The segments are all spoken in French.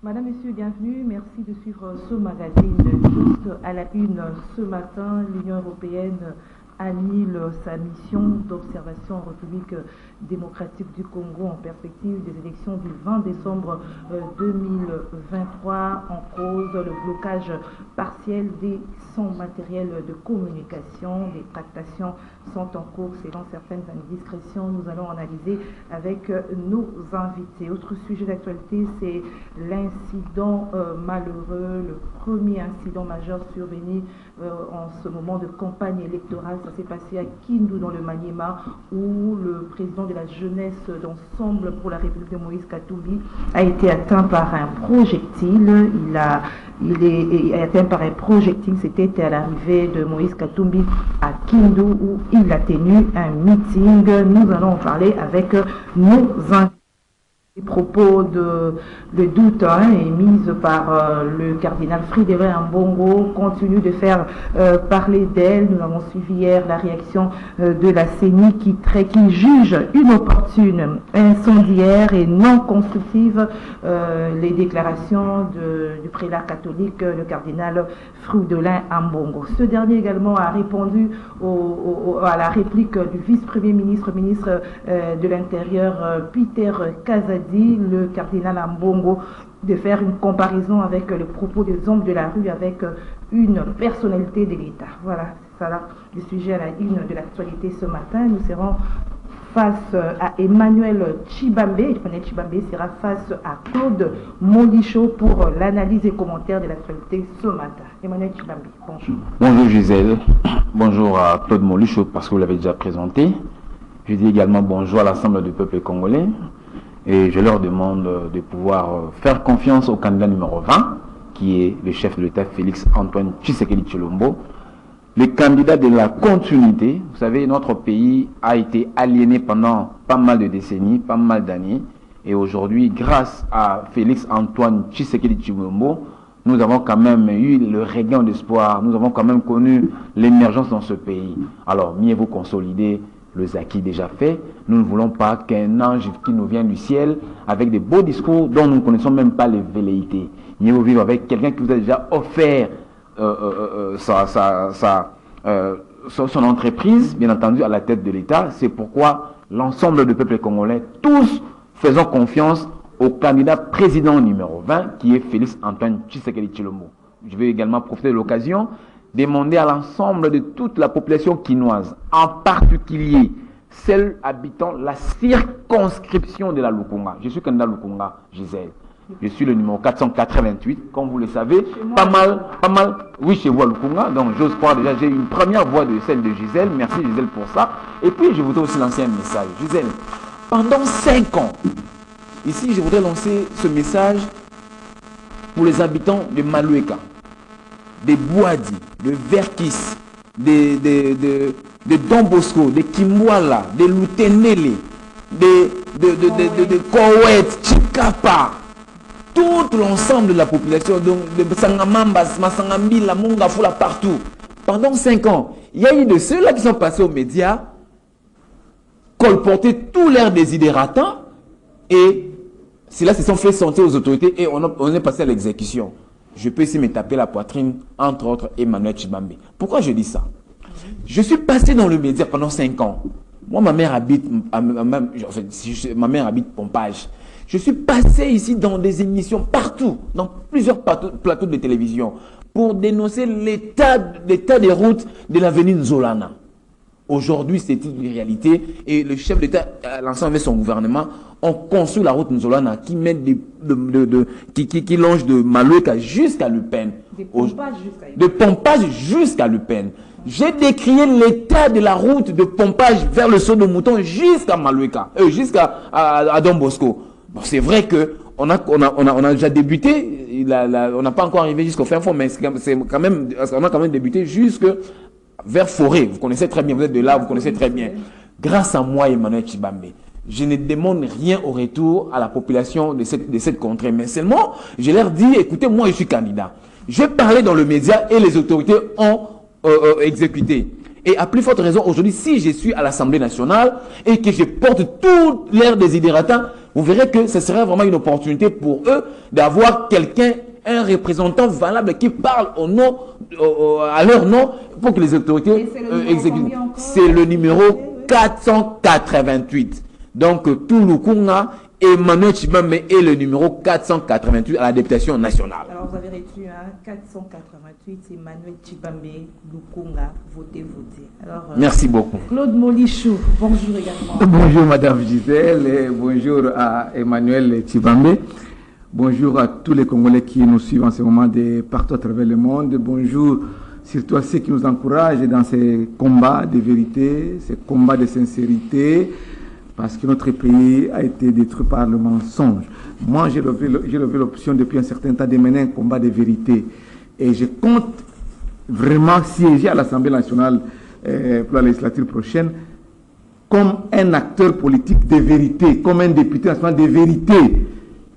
Madame, Messieurs, bienvenue. Merci de suivre ce magazine. Juste à la une ce matin, l'Union européenne annule sa mission d'observation en République démocratique du Congo en perspective des élections du 20 décembre 2023 en cause le blocage partiel des son matériel de communication. Les tractations sont en cours selon certaines indiscrétions. Nous allons analyser avec nos invités. Autre sujet d'actualité, c'est l'incident malheureux, le premier incident majeur survenu en ce moment de campagne électorale. Ça s'est passé à Kindu dans le Maniema où le président de la jeunesse d'Ensemble pour la République de Moïse Katumbi a été atteint par un projectile. Il est atteint par un projectile. C'était à l'arrivée de Moïse Katumbi à Kindu où il a tenu un meeting. Nous allons en parler avec nos invités. Les propos de doute émis par le cardinal Fridolin Ambongo continuent de faire parler d'elle. Nous avons suivi hier la réaction de la CENI qui juge inopportune, incendiaire et non constructive les déclarations du prélat catholique, le cardinal Fridolin Ambongo. Ce dernier également a répondu à la réplique du vice-premier ministre, de l'Intérieur, Peter Kazadi, le cardinal Ambongo, de faire une comparaison avec les propos des hommes de la rue avec une personnalité de l'État. Voilà, c'est ça là, le sujet à la une de l'actualité ce matin. Nous serons face à Emmanuel Chibambe. Emmanuel Chibambe sera face à Claude Molichot pour l'analyse et commentaire de l'actualité ce matin. Emmanuel Chibambe, bonjour. Bonjour Gisèle, bonjour à Claude Molichot parce que vous l'avez déjà présenté. Je dis également bonjour à l'ensemble du peuple congolais. Et je leur demande de pouvoir faire confiance au candidat numéro 20, qui est le chef de l'État Félix Antoine Tshisekedi Tshilombo, le candidat de la continuité. Vous savez, notre pays a été aliéné pendant pas mal de décennies, pas mal d'années. Et aujourd'hui, grâce à Félix Antoine Tshisekedi Tshilombo, nous avons quand même eu le regain d'espoir. Nous avons quand même connu l'émergence dans ce pays. Alors, mieux vaut consolider le acquis déjà fait. Nous ne voulons pas qu'un ange qui nous vient du ciel avec des beaux discours dont nous ne connaissons même pas les velléités. Mieux vaut vivre avec quelqu'un qui vous a déjà offert son entreprise, bien entendu, à la tête de l'État. C'est pourquoi l'ensemble du peuple congolais, tous faisons confiance au candidat président numéro 20, qui est Félix Antoine Tshisekedi Tshilombo. Je vais également profiter de l'occasion demander à l'ensemble de toute la population quinoise, en particulier celle habitant la circonscription de la Lukunga. Je suis candidat Lukunga, Gisèle. Je suis le numéro 488, comme vous le savez. Pas mal, oui, chez vous à Lukunga. Donc, j'ose croire déjà, j'ai une première voix de celle de Gisèle. Merci Gisèle pour ça. Et puis, je voudrais aussi lancer un message. Gisèle, pendant 5 ans, ici, je voudrais lancer ce message pour les habitants de Malueka, de Bouadi, de Verkis, de Don Bosco, de Kimwala, de Lutenele, de Kowet, Chikapa, tout l'ensemble de la population, de Sangamambas, Masangambila, Mungafula, partout. Pendant 5 ans, il y a eu de ceux-là qui sont passés aux médias, colporter tous leurs désidératants, et cela se sont fait sentir aux autorités et on est passé à l'exécution. Je peux ici me taper la poitrine, entre autres, Emmanuel Chibambe. Pourquoi je dis ça? Je suis passé dans le média pendant 5 ans. Moi, ma mère habite Pompage. Je suis passé ici dans des émissions partout, dans plusieurs plateaux de télévision, pour dénoncer l'état des routes de l'avenue Nzolana. Aujourd'hui, c'est une réalité et le chef d'État, l'ensemble avec son gouvernement, ont construit la route Nzolana qui mène qui longe de Malueka jusqu'à Le Pen. De Pompage jusqu'à Le Pen. J'ai décrié l'état de la route de Pompage vers le saut de mouton jusqu'à Malueka, jusqu'à Don Bosco. Bon, c'est vrai que on a déjà débuté, on n'a pas encore arrivé jusqu'au fin fond, mais on a quand même débuté jusque vers Forêt. Vous connaissez très bien, vous êtes de là, vous connaissez très bien. Grâce à moi, Emmanuel Chibambe, je ne demande rien au retour à la population de cette contrée, mais seulement, je leur dis, écoutez, moi je suis candidat. J'ai parlé dans le média et les autorités ont exécuté. Et à plus forte raison, aujourd'hui, si je suis à l'Assemblée nationale et que je porte tous leurs désidératants, vous verrez que ce serait vraiment une opportunité pour eux d'avoir quelqu'un, un représentant valable qui parle au nom, à leur nom pour que les autorités exécutent. C'est le numéro 488. Donc, Touloukounga, Emmanuel Tshibambe est le numéro 488 à la députation nationale. Alors, vous avez retenu 488, c'est Emmanuel Tshibambe, Lukunga, votez. Alors, merci beaucoup. Claude Molichou, bonjour également. Bonjour Madame Gisèle, et bonjour à Emmanuel Tshibambe. Bonjour à tous les Congolais qui nous suivent en ce moment de partout à travers le monde. Bonjour surtout à ceux qui nous encouragent dans ces combats de vérité, ces combats de sincérité, parce que notre pays a été détruit par le mensonge. Moi, j'ai levé l'option depuis un certain temps de mener un combat de vérité. Et je compte vraiment siéger à l'Assemblée nationale pour la législature prochaine comme un acteur politique de vérité, comme un député national de vérité.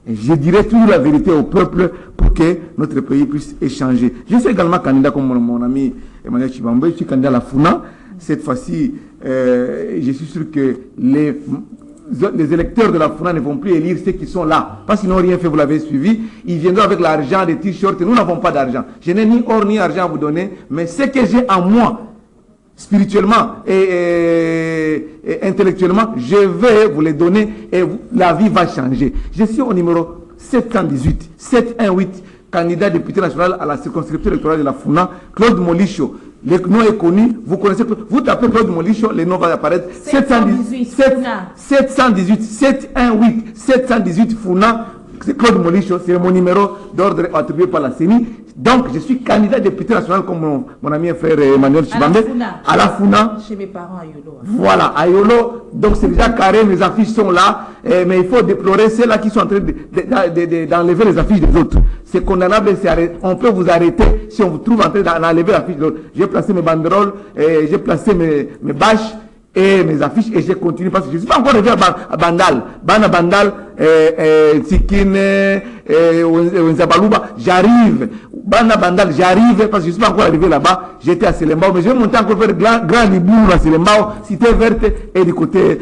Et je dirais toujours la vérité au peuple pour que notre pays puisse échanger. Je suis également candidat comme mon ami Emmanuel Tshibambe, je suis candidat à la FUNA. Cette fois-ci, je suis sûr que les électeurs de la FUNA ne vont plus élire ceux qui sont là. Parce qu'ils n'ont rien fait, vous l'avez suivi. Ils viendront avec l'argent, des t-shirts. Nous n'avons pas d'argent. Je n'ai ni or ni argent à vous donner. Mais ce que j'ai en moi, spirituellement et intellectuellement, je vais vous les donner et la vie va changer. Je suis au numéro 718, candidat député national à la circonscription électorale de la FUNA, Claude Molicho. Le nom est connu, vous connaissez, vous tapez Claude Molicho, le nom va apparaître. 718 FUNA, c'est Claude Molicho, c'est mon numéro d'ordre attribué par la CENI. Donc, je suis candidat député national comme mon ami et frère Emmanuel Tshibambe. À la FUNA. Chez mes parents à Yolo. Voilà, à Yolo. Donc, c'est déjà carré, mes affiches sont là. Mais il faut déplorer ceux-là qui sont en train d'enlever les affiches des autres. C'est condamnable, on peut vous arrêter si on vous trouve en train d'enlever l'affiche des autres. J'ai placé mes banderoles, j'ai placé mes bâches et mes affiches et je continue parce que je ne suis pas encore arrivé à Bandal. Bandal, Tikine, Nzabalouba, j'arrive. Bandal, j'arrive parce que je ne suis pas encore arrivé là-bas. J'étais à Selembao, mais je vais monter encore vers Grand Libourg à Selembao, Cité Verte et du côté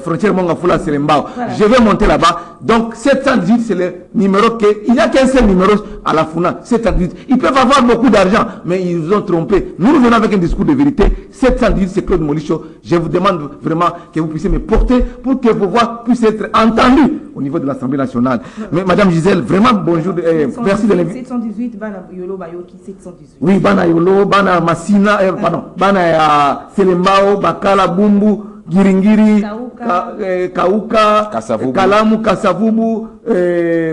frontière Mongafula Selembao. Voilà. Je vais monter là-bas. Donc 718 c'est le numéro il n'y a qu'un seul numéro à la FUNA. 718. Ils peuvent avoir beaucoup d'argent, mais ils vous ont trompé. Nous venons avec un discours de vérité. 718 c'est Claude Molicho. Je vous demande vraiment que vous puissiez me porter pour que vos voix puissent être entendues au niveau de l'Assemblée nationale. Mais Madame Gisèle, vraiment bonjour. Merci de l'inviter. 718 Bana Yolo Bayoki 718. Oui, Bana Yolo, Bana Massina, pardon, Bana Selembao, Bakala Bumbu, Giringiri, Kauka, Kalamu, Kasavubu,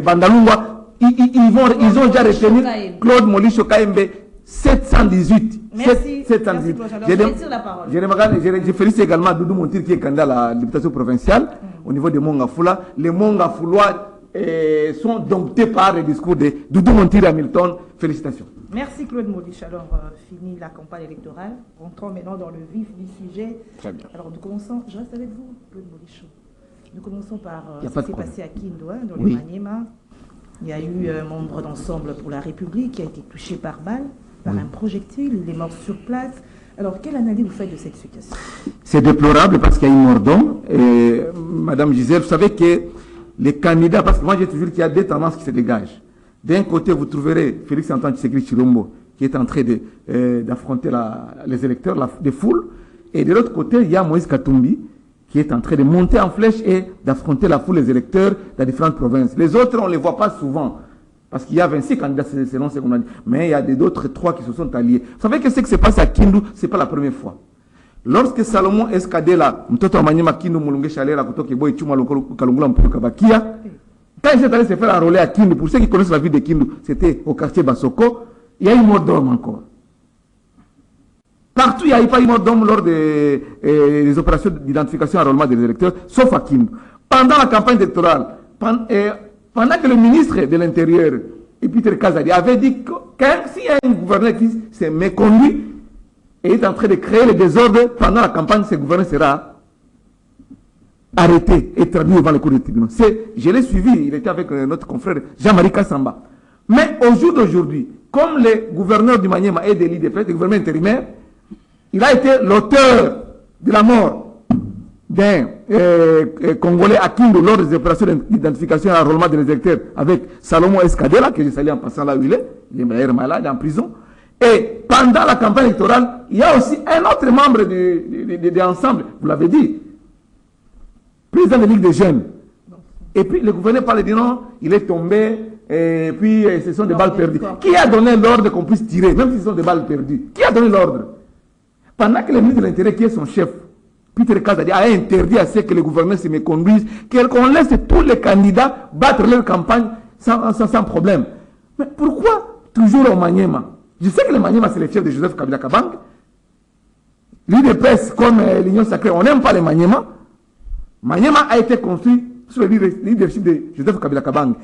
Bandalungwa. Ils ont déjà retenu Claude Molicho Kaembe 718. Merci. 718. Je félicite également Doudou Montir qui est candidat à la députation provinciale au niveau de Mongafula. Les Mongafoulois sont domptés par le discours de Doudou Montir et Hamilton. Félicitations. Merci Claude Molicho. Alors, fini la campagne électorale. Rentrons maintenant dans le vif du sujet. Très bien. Alors, nous commençons, je reste avec vous, Claude Molicho. Nous commençons par ce qui s'est passé à Kindu, dans le Maniema. Il y a eu un membre d'ensemble pour la République qui a été touché par balle, par un projectile. Il est mort sur place. Alors, quelle analyse vous faites de cette situation? C'est déplorable parce qu'il y a une mort d'homme. Et Madame Gisèle, vous savez que les candidats, parce que moi j'ai toujours qu'il y a deux tendances qui se dégagent. D'un côté, vous trouverez Félix Antoine Tshisekedi Tshilombo qui est en train d'affronter les électeurs, des foules. Et de l'autre côté, il y a Moïse Katumbi qui est en train de monter en flèche et d'affronter la foule, les électeurs dans différentes provinces. Les autres, on ne les voit pas souvent. Parce qu'il y a 26 candidats selon ce qu'on a dit. Mais il y a d'autres 3 qui se sont alliés. Vous savez que ce qui se passe à Kindu, ce n'est pas la première fois. Lorsque Salomon Escadela, mtoto wa Manyema Kindu Mulunge Chalera kutoka Boy Chuma Kalungula Mpuka Bakia, quand il s'est allé se faire enrôler à Kindu, pour ceux qui connaissent la ville de Kindu, c'était au quartier Basoko, il y a eu mort d'homme encore. Partout, il n'y a pas eu mort d'homme lors des opérations d'identification et enrôlement des électeurs, sauf à Kindu. Pendant la campagne électorale, pendant que le ministre de l'Intérieur, Peter Kazadi, avait dit que s'il y a un gouverneur qui s'est méconduit et est en train de créer le désordre pendant la campagne, ce gouverneur sera arrêté et traduit devant les cours de tribunal. Je l'ai suivi, il était avec notre confrère Jean-Marie Kassamba. Mais au jour d'aujourd'hui, comme le gouverneur du Maniema est de l'IDP, le gouverneur intérimaire, il a été l'auteur de la mort d'un Congolais à Kindu lors des opérations d'identification et enrôlement des électeurs avec Salomon Escadela, que j'ai salué en passant là où il est d'ailleurs malade en prison. Et pendant la campagne électorale, il y a aussi un autre membre de l'ensemble, vous l'avez dit, président de la Ligue des jeunes. Et puis le gouverneur parle de non, il est tombé, et puis ce sont des balles perdues. Qui a donné l'ordre qu'on puisse tirer, même si ce sont des balles perdues? Qui a donné l'ordre? Pendant que le ministre de l'Intérieur, qui est son chef, Peter Kazadi, a interdit à ce que le gouverneur se méconduise, qu'on laisse tous les candidats battre leur campagne sans problème. Mais pourquoi toujours au Maniema? Je sais que le Maniema, c'est le chef de Joseph Kabila Kabang. L'UDPS, comme l'Union Sacrée, on n'aime pas le Maniema. Maniema a été construit sous le leadership de Joseph Kabila Kabang.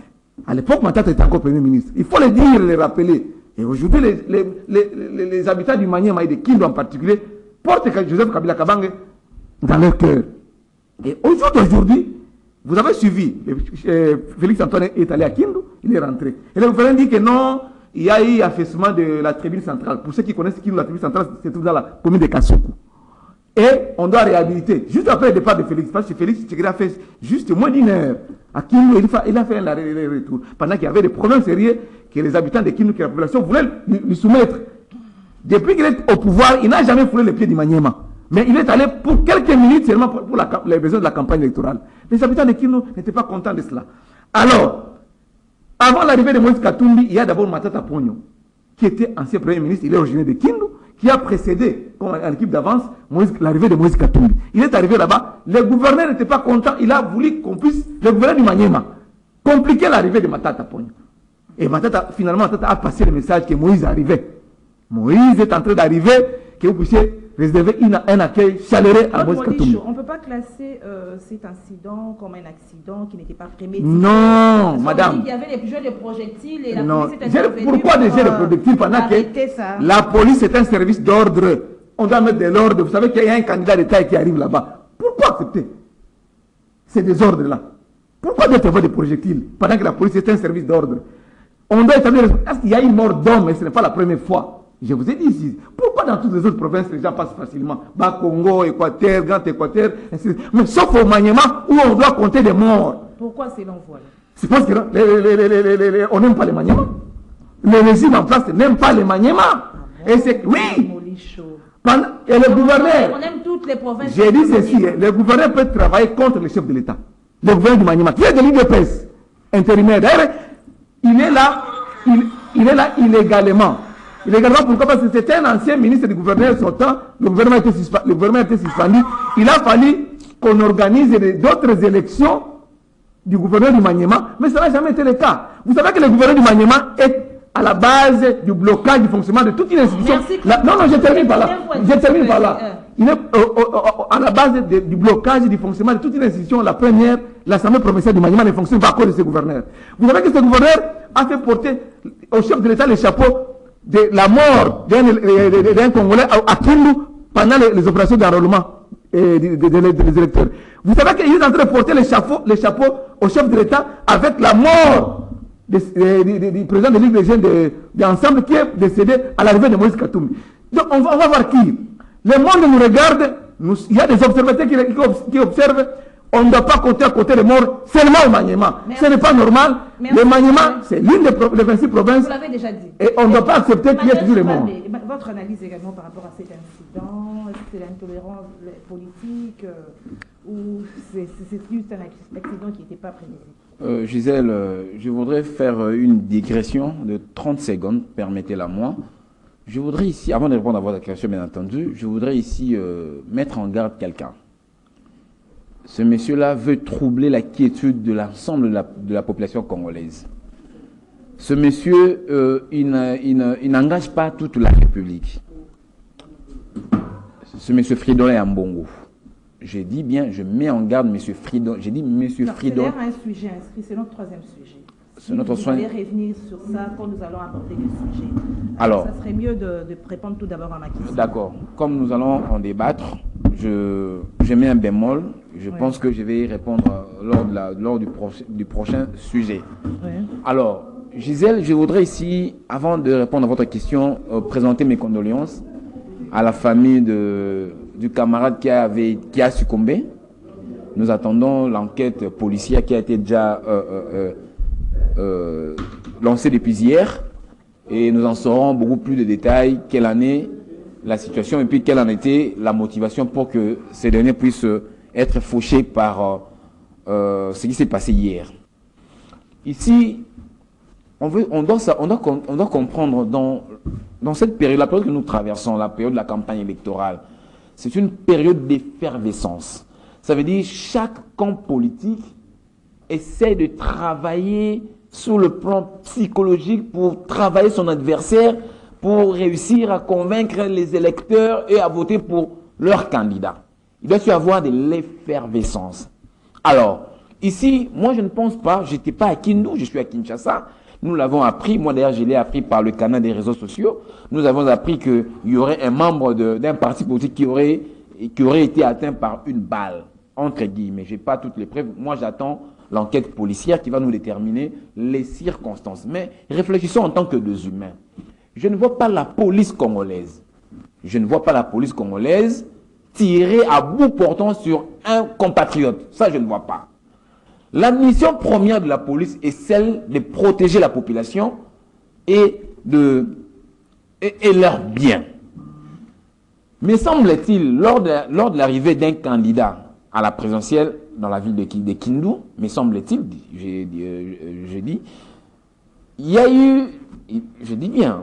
À l'époque, Matata était encore Premier ministre. Il faut le dire, le rappeler. Et aujourd'hui, les habitants du Maniema et de Kindu en particulier portent Joseph Kabila Kabang dans leur cœur. Et aujourd'hui, vous avez suivi, Félix Antoine est allé à Kindu, il est rentré. Et le gouvernement dit que non, il y a eu affaissement de la tribune centrale. Pour ceux qui connaissent Kindu, la tribune centrale se trouve dans la commune de Kassoukou. Et on doit réhabiliter. Juste après le départ de Félix, parce que Félix Tshisekedi a fait juste moins d'une heure. À Kindu, il a fait un retour. Pendant qu'il y avait des problèmes sérieux que les habitants de Kindu, que la population voulait lui soumettre. Depuis qu'il est au pouvoir, il n'a jamais foulé les pieds du Maniema. Mais il est allé pour quelques minutes seulement pour les besoins de la campagne électorale. Les habitants de Kindu n'étaient pas contents de cela. Alors, avant l'arrivée de Moïse Katumbi, il y a d'abord Matata Ponyo, qui était ancien Premier ministre, il est originaire de Kindu, qui a précédé, comme en équipe d'avance, l'arrivée de Moïse Katumbi. Il est arrivé là-bas, le gouverneur n'était pas content, il a voulu qu'on puisse, le gouverneur du Maniema, compliquer l'arrivée de Matata Ponyo. Et finalement, Matata a passé le message que Moïse arrivait. Moïse est en train d'arriver, que vous puissiez réserver un accueil chaleureux à Moïse Katumbi. On ne peut pas classer cet incident comme un accident qui n'était pas prémédité. Non, madame. Il y avait des jeux de projectiles et la non. police est intervenue. Pourquoi des jeux de projectiles pendant que la police est un service d'ordre? On doit mettre de l'ordre. Vous savez qu'il y a un candidat d'État qui arrive là-bas. Pourquoi accepter ces désordres-là? Pourquoi doit y avoir des projectiles pendant que la police est un service d'ordre? On doit établir. Il y a une mort d'homme et ce n'est pas la première fois. Je vous ai dit ici, pourquoi dans toutes les autres provinces les gens passent facilement? Bas Congo, Équateur, Grand Équateur, mais sauf au Maniema où on doit compter des morts. Pourquoi c'est l'envoi? C'est parce qu'on n'aime pas les Maniema. Le régime en place n'aime pas les Maniema. Et c'est oui. Et le gouverneur. On aime toutes les provinces. J'ai dit ceci, le gouverneur peut travailler contre le chef de l'État. Le gouverneur du Maniema, qui est de l'UDPS, intérimaire. D'ailleurs, il est là illégalement. Illégalement, pourquoi? Parce que c'était un ancien ministre du gouverneur sortant, le gouvernement était suspendu. Il a fallu qu'on organise d'autres élections du gouverneur du Maniema, mais ça n'a jamais été le cas. Vous savez que le gouverneur du Maniema est à la base du blocage du fonctionnement de toute une institution. Non, je termine par là. Il est à la base du blocage du fonctionnement de toute une institution. La première, l'Assemblée provinciale du Maniema ne fonctionne pas à cause de ce gouverneur. Vous savez que ce gouverneur a fait porter au chef de l'État le chapeau de la mort d'un Congolais à Kindu pendant les opérations d'enrôlement des électeurs. Vous savez qu'il est en train de porter le chapeau au chef de l'État avec la mort du président de la Ligue des jeunes d'ensemble qui est décédé à l'arrivée de Moïse Katumbi. Donc on va voir qui. Le monde nous regarde, il y a des observateurs qui observent. On ne doit pas compter à côté les morts seulement au Maniema. Ce n'est pas normal. Le Maniema, c'est l'une des 26 provinces. Vous l'avez déjà dit. Et on ne doit pas accepter qu'il y ait toujours les morts. Votre analyse également par rapport à cet incident, est-ce que c'est l'intolérance politique ou c'est juste un accident qui n'était pas prémédité? Gisèle, je voudrais faire une digression de 30 secondes, permettez-la moi. Je voudrais ici, avant de répondre à votre question bien entendu, je voudrais ici mettre en garde quelqu'un. Ce monsieur-là veut troubler la quiétude de l'ensemble de la population congolaise. Ce monsieur, il n'engage pas toute la République. Ce monsieur Fridolin est en Bongo. J'ai dit bien, je mets en garde monsieur Fridolin. J'ai dit monsieur Fridolin. C'est un sujet inscrit, c'est notre troisième sujet. C'est notre soin. Vous allez revenir sur ça quand nous allons aborder le sujet. Alors, ça serait mieux de répondre tout d'abord à ma question. D'accord. Comme nous allons en débattre, je mets un bémol. Je pense que je vais y répondre lors du prochain sujet. Oui. Alors, Gisèle, je voudrais ici, avant de répondre à votre question, présenter mes condoléances à la famille du camarade qui a succombé Nous attendons l'enquête policière qui a été déjà lancée depuis hier. Et nous en saurons beaucoup plus de détails, quelle année, la situation, et puis quelle en était la motivation pour que ces derniers puissent être fauchés par ce qui s'est passé hier. Ici, on doit comprendre dans cette période, la période que nous traversons, la période de la campagne électorale, c'est une période d'effervescence. Ça veut dire chaque camp politique essaie de travailler sur le plan psychologique pour travailler son adversaire, pour réussir à convaincre les électeurs et à voter pour leur candidat. Il doit y avoir de l'effervescence. Alors, ici, moi je ne pense pas, je n'étais pas à Kindu, je suis à Kinshasa. Nous l'avons appris, moi d'ailleurs je l'ai appris par le canal des réseaux sociaux. Nous avons appris qu'il y aurait un membre d'un parti politique qui aurait été atteint par une balle, entre guillemets. Je n'ai pas toutes les preuves. Moi j'attends l'enquête policière qui va nous déterminer les circonstances. Mais réfléchissons en tant que deux humains. Je ne vois pas la police congolaise. Je ne vois pas la police congolaise tirer à bout portant sur un compatriote. Ça, je ne vois pas. La mission première de la police est celle de protéger la population et leurs biens. Mais semble-t-il, lors de l'arrivée d'un candidat à la présidentielle dans la ville de Kindu, me semble-t-il, je dis, il y a eu, je dis bien,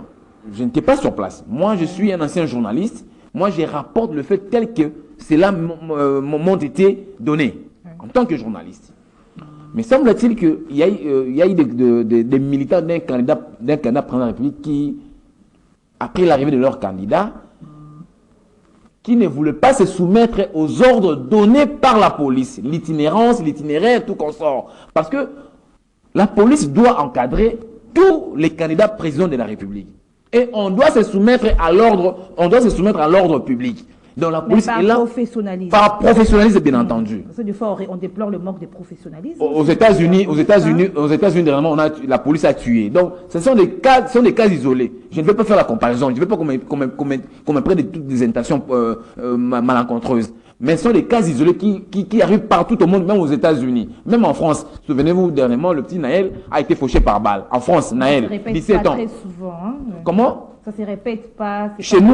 je n'étais pas sur place. Moi, je suis un ancien journaliste. Moi, je rapporte le fait tel que cela m'ont été donné en tant que journaliste. Mais semble-t-il qu'il y a eu des militants d'un candidat président de la République qui, après l'arrivée de leur candidat, qui ne voulaient pas se soumettre aux ordres donnés par la police, l'itinérance, l'itinéraire, tout consort. Parce que la police doit encadrer tous les candidats présidents de la République. Et on doit se soumettre à l'ordre public. Donc la police est là par professionnalisme, bien entendu. Parce que des fois, on déplore le manque de professionnalisme. Aux États-Unis, dernièrement, la police a tué. Donc, ce sont des cas isolés. Je ne vais pas faire la comparaison. Je ne veux pas qu'on me prenne toutes des intentions malencontreuses. Mais ce sont des cas isolés qui arrivent partout au monde, même aux États-Unis, même en France. Souvenez-vous, dernièrement, le petit Naël a été fauché par balle. En France, Naël, 17 ans. Très souvent, hein. Comment? Ça se répète pas. Chez nous,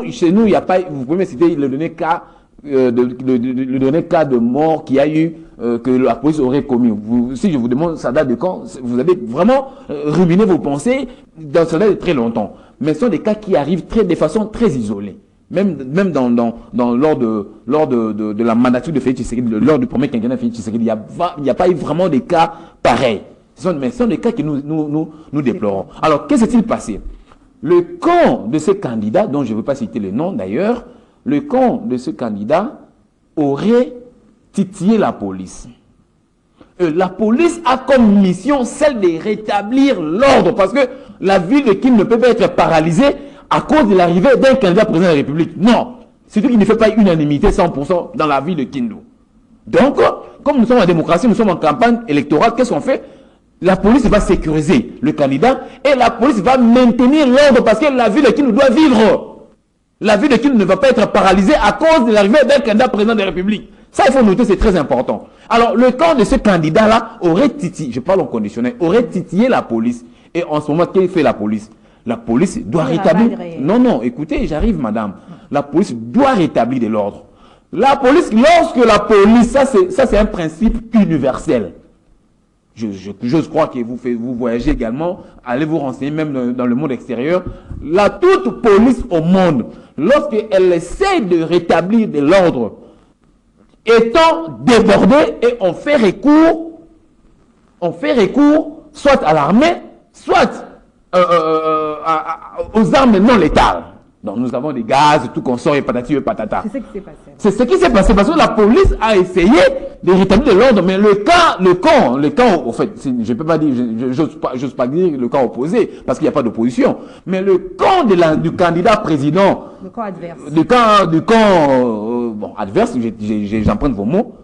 il n'y a pas. Vous pouvez me citer le dernier cas de mort qu'il y a eu que la police aurait commis. Si je vous demande ça date de quand, vous allez vraiment ruminer vos pensées ça date de très longtemps. Mais ce sont des cas qui arrivent de façon très isolée. Même lors de la mandature de Félix Tshisekedi, lors du premier quinquennat de Félix Tshisekedi, il n'y a pas eu vraiment des cas pareils. Mais ce sont des cas que nous déplorons. Alors, qu'est-ce qui s'est passé? Le camp de ce candidat, dont je ne veux pas citer le nom d'ailleurs, le camp de ce candidat aurait titillé la police. La police a comme mission celle de rétablir l'ordre, parce que la ville de Kindu ne peut pas être paralysée à cause de l'arrivée d'un candidat président de la République. Non, surtout qu'il ne fait pas unanimité 100% dans la ville de Kindu. Donc, comme nous sommes en démocratie, nous sommes en campagne électorale, qu'est-ce qu'on fait? La police va sécuriser le candidat et la police va maintenir l'ordre parce que la ville de Kindu doit vivre. La ville de Kindu ne va pas être paralysée à cause de l'arrivée d'un candidat président de la République. Ça, il faut noter, c'est très important. Alors, le camp de ce candidat-là aurait titillé, je parle au conditionnel, aurait titillé la police. Et en ce moment, qu'est-ce que fait la police? La police doit rétablir... Non, écoutez, j'arrive, madame. La police doit rétablir de l'ordre. La police, lorsque la police, ça c'est un principe universel. Je crois que vous voyagez également, allez vous renseigner même dans le monde extérieur. Toute police au monde, lorsqu'elle essaie de rétablir de l'ordre, étant débordée, et on fait recours soit à l'armée, soit aux armes non létales. Donc nous avons des gaz, tout consort et patati et patata. C'est ce qui s'est passé. C'est ce qui s'est passé parce que la police a essayé de rétablir l'ordre, mais le camp, en fait, je peux pas dire, j'ose pas dire le camp opposé parce qu'il n'y a pas d'opposition, mais le camp du candidat président, le camp adverse, adverse, j'emprunte vos mots,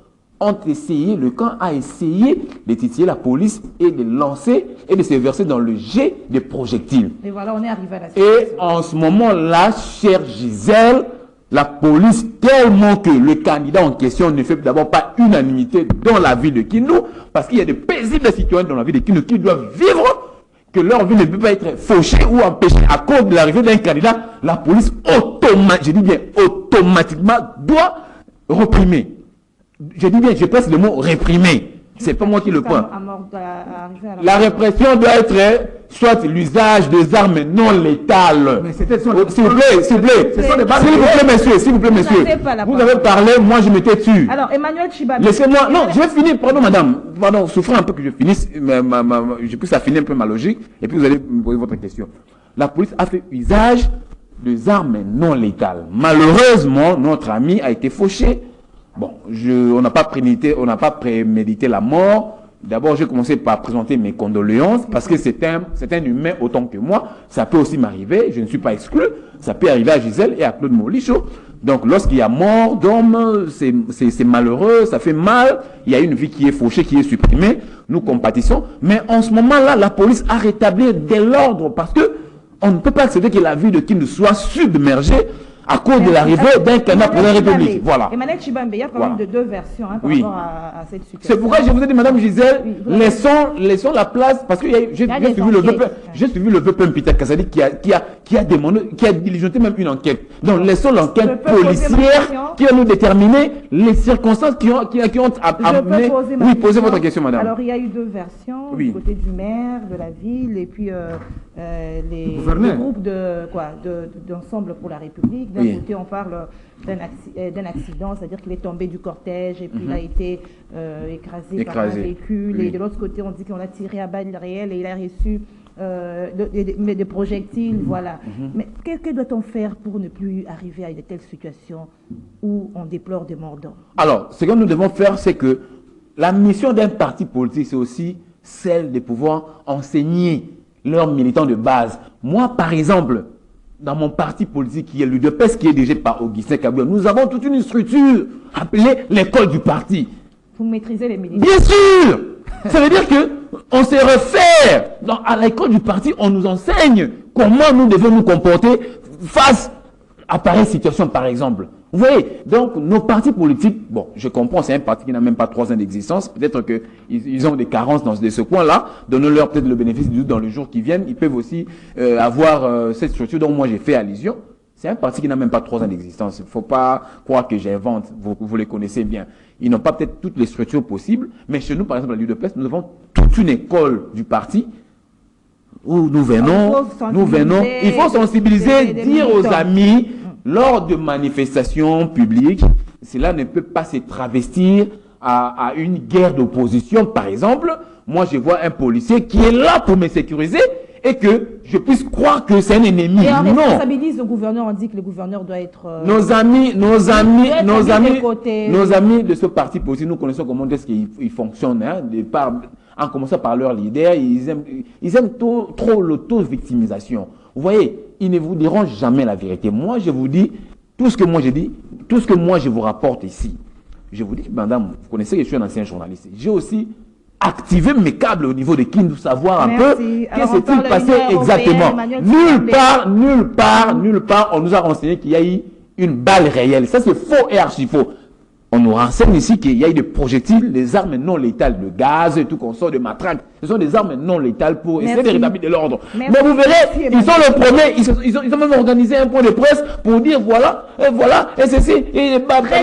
le camp a essayé de titiller la police et de lancer et de se verser dans le jet des projectiles. Et voilà, on est arrivé à la situation. Et en ce moment-là, chère Gisèle, La police, tellement que le candidat en question ne fait d'abord pas unanimité dans la ville de Kindu, parce qu'il y a de paisibles citoyens dans la ville de Kindu qui doivent vivre, que leur vie ne peut pas être fauchée ou empêchée à cause de l'arrivée d'un candidat. La police automatiquement doit réprimer. Je dis bien, je place le mot réprimer. C'est pas moi qui le prends. La répression doit être soit l'usage des armes non létales. S'il vous plaît, s'il vous plaît. S'il vous plaît, monsieur. Vous avez parlé, moi je m'étais dessus. Alors, Emmanuel Tshibambe. Laissez-moi, non, je vais finir, pardon madame. Pardon, souffrez un peu que je finisse, je puisse affiner un peu ma logique, et puis vous allez me poser votre question. La police a fait usage des armes non létales. Malheureusement, notre ami a été fauché. Bon, on n'a pas prémédité la mort. D'abord, j'ai commencé par présenter mes condoléances parce que c'est un humain autant que moi. Ça peut aussi m'arriver, je ne suis pas exclu. Ça peut arriver à Gisèle et à Claude Molicho. Donc, lorsqu'il y a mort d'homme, c'est malheureux, ça fait mal. Il y a une vie qui est fauchée, qui est supprimée. Nous compatissons. Mais en ce moment-là, la police a rétabli de l'ordre parce que on ne peut pas accepter que la vie de Kindu soit submergée à cause de l'arrivée d'un candidat pour la République. Voilà. Emmanuel Tshibambe, il y a quand même de deux versions par rapport à cette situation. C'est pourquoi je vous ai dit, Madame Gisèle, laissons la place, parce que j'ai suivi le vœu Peter Kassadi qui a demandé, qui a diligenté même une enquête. Donc laissons l'enquête policière qui va nous déterminer les circonstances qui ont amené. Oui, posez votre question, Madame. Alors il y a eu deux versions, du côté du maire, de la ville, et puis les groupes d'ensemble pour la République. D'un côté, on parle d'un accident, c'est-à-dire qu'il est tombé du cortège et puis il a été écrasé par un véhicule. Et de l'autre côté, on dit qu'on a tiré à balles réelles et il a reçu des projectiles. Voilà. Mais que doit-on faire pour ne plus arriver à de telles situations où on déplore des morts d'hommes? Alors, ce que nous devons faire, c'est que la mission d'un parti politique, c'est aussi celle de pouvoir enseigner leurs militants de base. Moi, par exemple, dans mon parti politique qui est l'UDPS, qui est dirigé par Augustin Kabila, nous avons toute une structure appelée l'école du parti. Vous maîtrisez les militants? Bien sûr. Ça veut dire que on se réfère. À l'école du parti, on nous enseigne comment nous devons nous comporter face à pareille situation, par exemple. Vous voyez, donc nos partis politiques, bon, je comprends, c'est un parti qui n'a même pas 3 ans d'existence, peut-être qu'ils ont des carences dans ce coin-là, donnons-leur peut-être le bénéfice du doute dans les jours qui viennent, ils peuvent aussi avoir cette structure dont moi j'ai fait allusion. C'est un parti qui n'a même pas 3 ans d'existence, il ne faut pas croire que j'invente, vous les connaissez bien. Ils n'ont pas peut-être toutes les structures possibles, mais chez nous, par exemple, à l'UDPS, nous avons toute une école du parti où nous venons, il faut sensibiliser, dire aux amis, lors de manifestations publiques, cela ne peut pas se travestir à une guerre d'opposition. Par exemple, moi je vois un policier qui est là pour me sécuriser et que je puisse croire que c'est un ennemi. Et on responsabilise le gouverneur, on dit que le gouverneur doit être... Nos amis de ce parti politique, nous connaissons comment est-ce qu'ils fonctionnent, en commençant par leur leader, ils aiment trop l'auto-victimisation. Vous voyez, ils ne vous diront jamais la vérité. Moi, je vous dis, tout ce que moi je vous rapporte ici. Je vous dis, madame, vous connaissez que je suis un ancien journaliste. J'ai aussi activé mes câbles au niveau de Kindu, savoir un peu qu'est-ce qui s'est passé exactement. Nulle part, on nous a renseigné qu'il y a eu une balle réelle. Ça, c'est faux et archi faux. On nous renseigne ici qu'il y a eu des projectiles, des armes non létales, de gaz et tout qu'on sort de matraque. Ce sont des armes non létales pour essayer de rétablir de l'ordre. Mais vous verrez, ils sont les premiers, ils ont même organisé un point de presse pour dire voilà, et ceci, et c'est pourquoi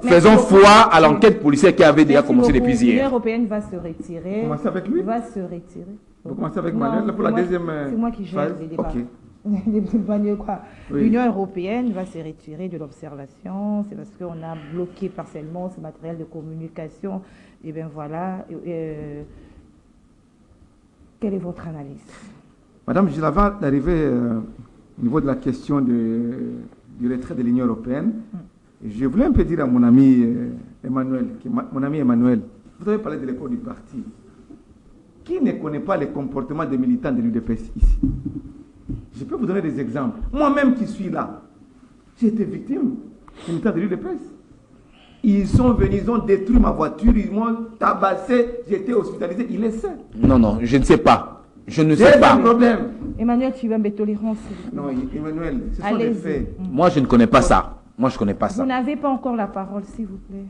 faisons foi à l'enquête policière qui avait déjà commencé depuis hier. L'Union européenne va se retirer. Vous commencez avec lui? Va se retirer. Vous commencez avec Manuel pour la deuxième phase? C'est moi qui gère les débats. Oui. L'Union européenne va se retirer de l'observation, c'est parce qu'on a bloqué partiellement ce matériel de communication. Et bien voilà. Quelle est votre analyse? Madame, je l'avais arrivé au niveau de la question du retrait de l'Union européenne. Je voulais un peu dire à mon ami Emmanuel, vous avez parlé de l'école du parti. Qui ne connaît pas les comportements des militants de l'UDPS ici? Je peux vous donner des exemples. Moi-même qui suis là, j'ai été victime des militants de l'UDPS. Ils sont venus, ils ont détruit ma voiture, ils m'ont tabassé, j'ai été hospitalisé, il le sait. Non, je ne sais pas. Je ne sais pas. Deuxième problème. Emmanuel Chibambe, tolérance. Non, Emmanuel, ce sont des Allez-y. faits. Moi, je ne connais pas ça. Moi, je ne connais pas ça. Vous n'avez pas encore la parole, s'il vous plaît.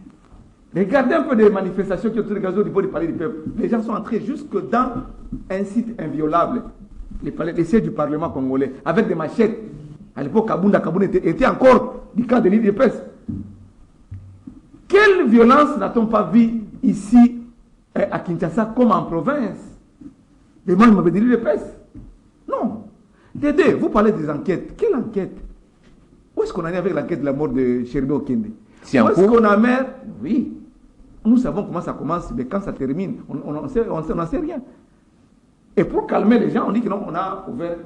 Regardez un peu des manifestations qui ont été organisées au niveau du palais du peuple. Les gens sont entrés jusque dans un site inviolable, les sièges du Parlement congolais, avec des machettes. À l'époque, Kabounda était encore du camp de l'IDPS. Quelle violence n'a-t-on pas vu ici à Kinshasa comme en province? Les membres de l'IDPS? Non. Dédé, vous parlez des enquêtes. Quelle enquête? Où est-ce qu'on en est avec l'enquête de la mort de Chérubé Okende? C'est en Où est-ce cours? qu'on a mer? Oui. Nous savons comment ça commence, mais quand ça termine, on n'en sait rien. Et pour calmer les gens, on dit que non, on a ouvert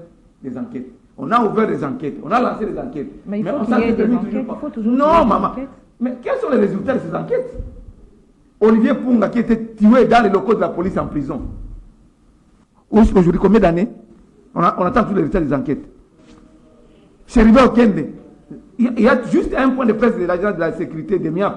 des enquêtes. On a ouvert des enquêtes. On a lancé des enquêtes. Mais il faut on qu'il y ait des termine enquêtes. toujours pas. Il faut toujours qu'il y ait Non, des maman. enquêtes. Mais quels sont les résultats de ces enquêtes? Olivier Punga qui était tué dans les locaux de la police en prison. Aujourd'hui, combien d'années? On attend tous les résultats des enquêtes. Chérubé Okende. Il y a juste un point de presse de l'agence de la sécurité de MIAP.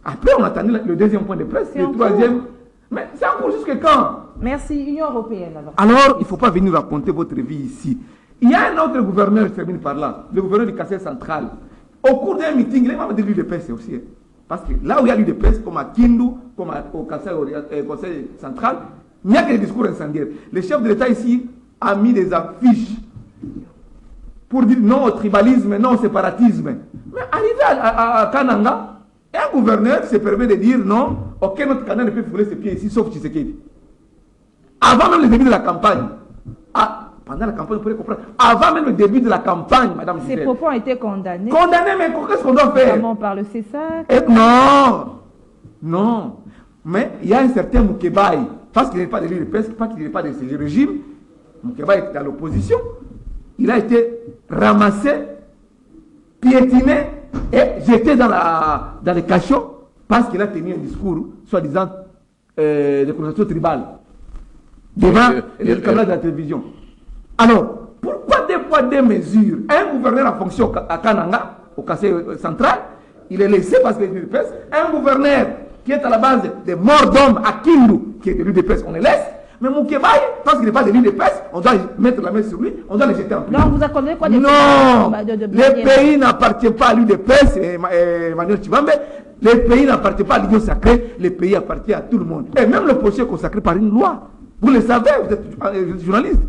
Après, on attendait le deuxième point de presse, C'est le en troisième. Mais c'est encore jusqu'à quand? Merci, Union européenne alors. Alors, il ne faut pas venir raconter votre vie ici. Il y a un autre gouverneur, je termine par là, le gouverneur du Kassai central. Au cours d'un meeting, il est membre de l'UDPS aussi. Parce que là où il y a l'UDPS, comme à Kindu, comme au Kassai Conseil central, il n'y a que des discours incendiaires. Le chef de l'État ici a mis des affiches pour dire non au tribalisme, non au séparatisme. Mais arrivé à Kananga, un gouverneur se permet de dire non, aucun autre Canada ne peut fouler ses pieds ici, sauf Tshisekedi. Avant même le début de la campagne. Pendant la campagne, vous pouvez comprendre. Avant même le début de la campagne, madame Ces Gisèle. propos ont été condamnés. Condamné, mais qu'est-ce qu'on doit faire? Notamment par le CESAC. Non. Non. Mais il y a un certain Moukebaï, parce qu'il n'est pas de l'UDPS, parce qu'il n'est pas de ce régime. Moukebaï est à l'opposition. Il a été ramassé, piétiné et jeté dans les cachots parce qu'il a tenu un discours, soi-disant, de connotation tribale devant les caméras de la télévision. Alors, pourquoi des poids, des mesures? Un gouverneur en fonction à Kananga, au Kassai central, il est laissé parce qu'il est de l'UDPS. Un gouverneur qui est à la base des morts d'hommes à Kindu, qui est de l'UDPS, on le laisse. Mais Moukebaï, parce qu'il n'est pas de l'UDPS, on doit mettre la main sur lui, on doit le jeter en prison. Donc vous accordez quoi Non, de le pays n'appartient pas à l'UDPS, Emmanuel Chibambe. Le pays n'appartient pas à l'Union sacrée, le pays appartient à tout le monde. Et même le projet est consacré par une loi. Vous le savez, vous êtes journaliste.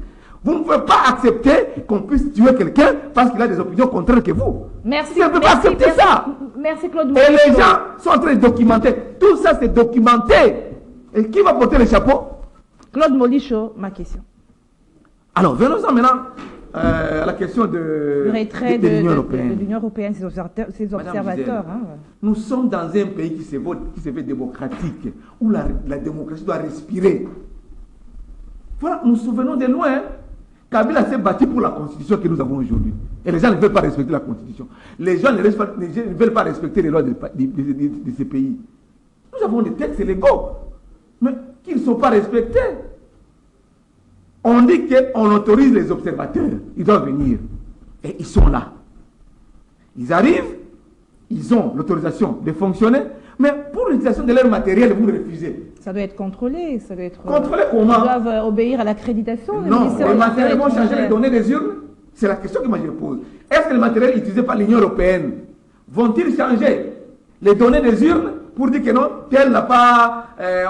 Vous ne pouvez pas accepter qu'on puisse tuer quelqu'un parce qu'il a des opinions contraires que vous. Merci. Vous ne pouvez pas accepter ça. Merci Claude Et Moïse. les gens sont en train de documenter. Tout ça, c'est documenté. Et qui va porter le chapeau? Claude Molicho, ma question. Alors, venons-en maintenant à la question Le retrait de l'Union de européenne. l'Union européenne, ses observateurs. Hein. Nous sommes dans un pays qui se veut démocratique, où la démocratie doit respirer. Voilà, nous nous souvenons de loin. Kabila s'est battu pour la constitution que nous avons aujourd'hui. Et les gens ne veulent pas respecter la constitution. Les gens ne veulent pas respecter les lois de ces pays. Nous avons des textes légaux, mais qui ne sont pas respectés. On dit qu'on autorise les observateurs. Ils doivent venir. Et ils sont là. Ils arrivent, ils ont l'autorisation de fonctionner, mais pour l'utilisation de leur matériel, vous refusez. Ça doit être contrôlé. Ça doit être, Contrôlé comment? Ils doivent obéir à l'accréditation. Non, les matériels vont changer les données des urnes. C'est la question que moi je pose. Est-ce que les matériels utilisés par l'Union européenne vont-ils changer les données des urnes pour dire que non, tel n'a pas,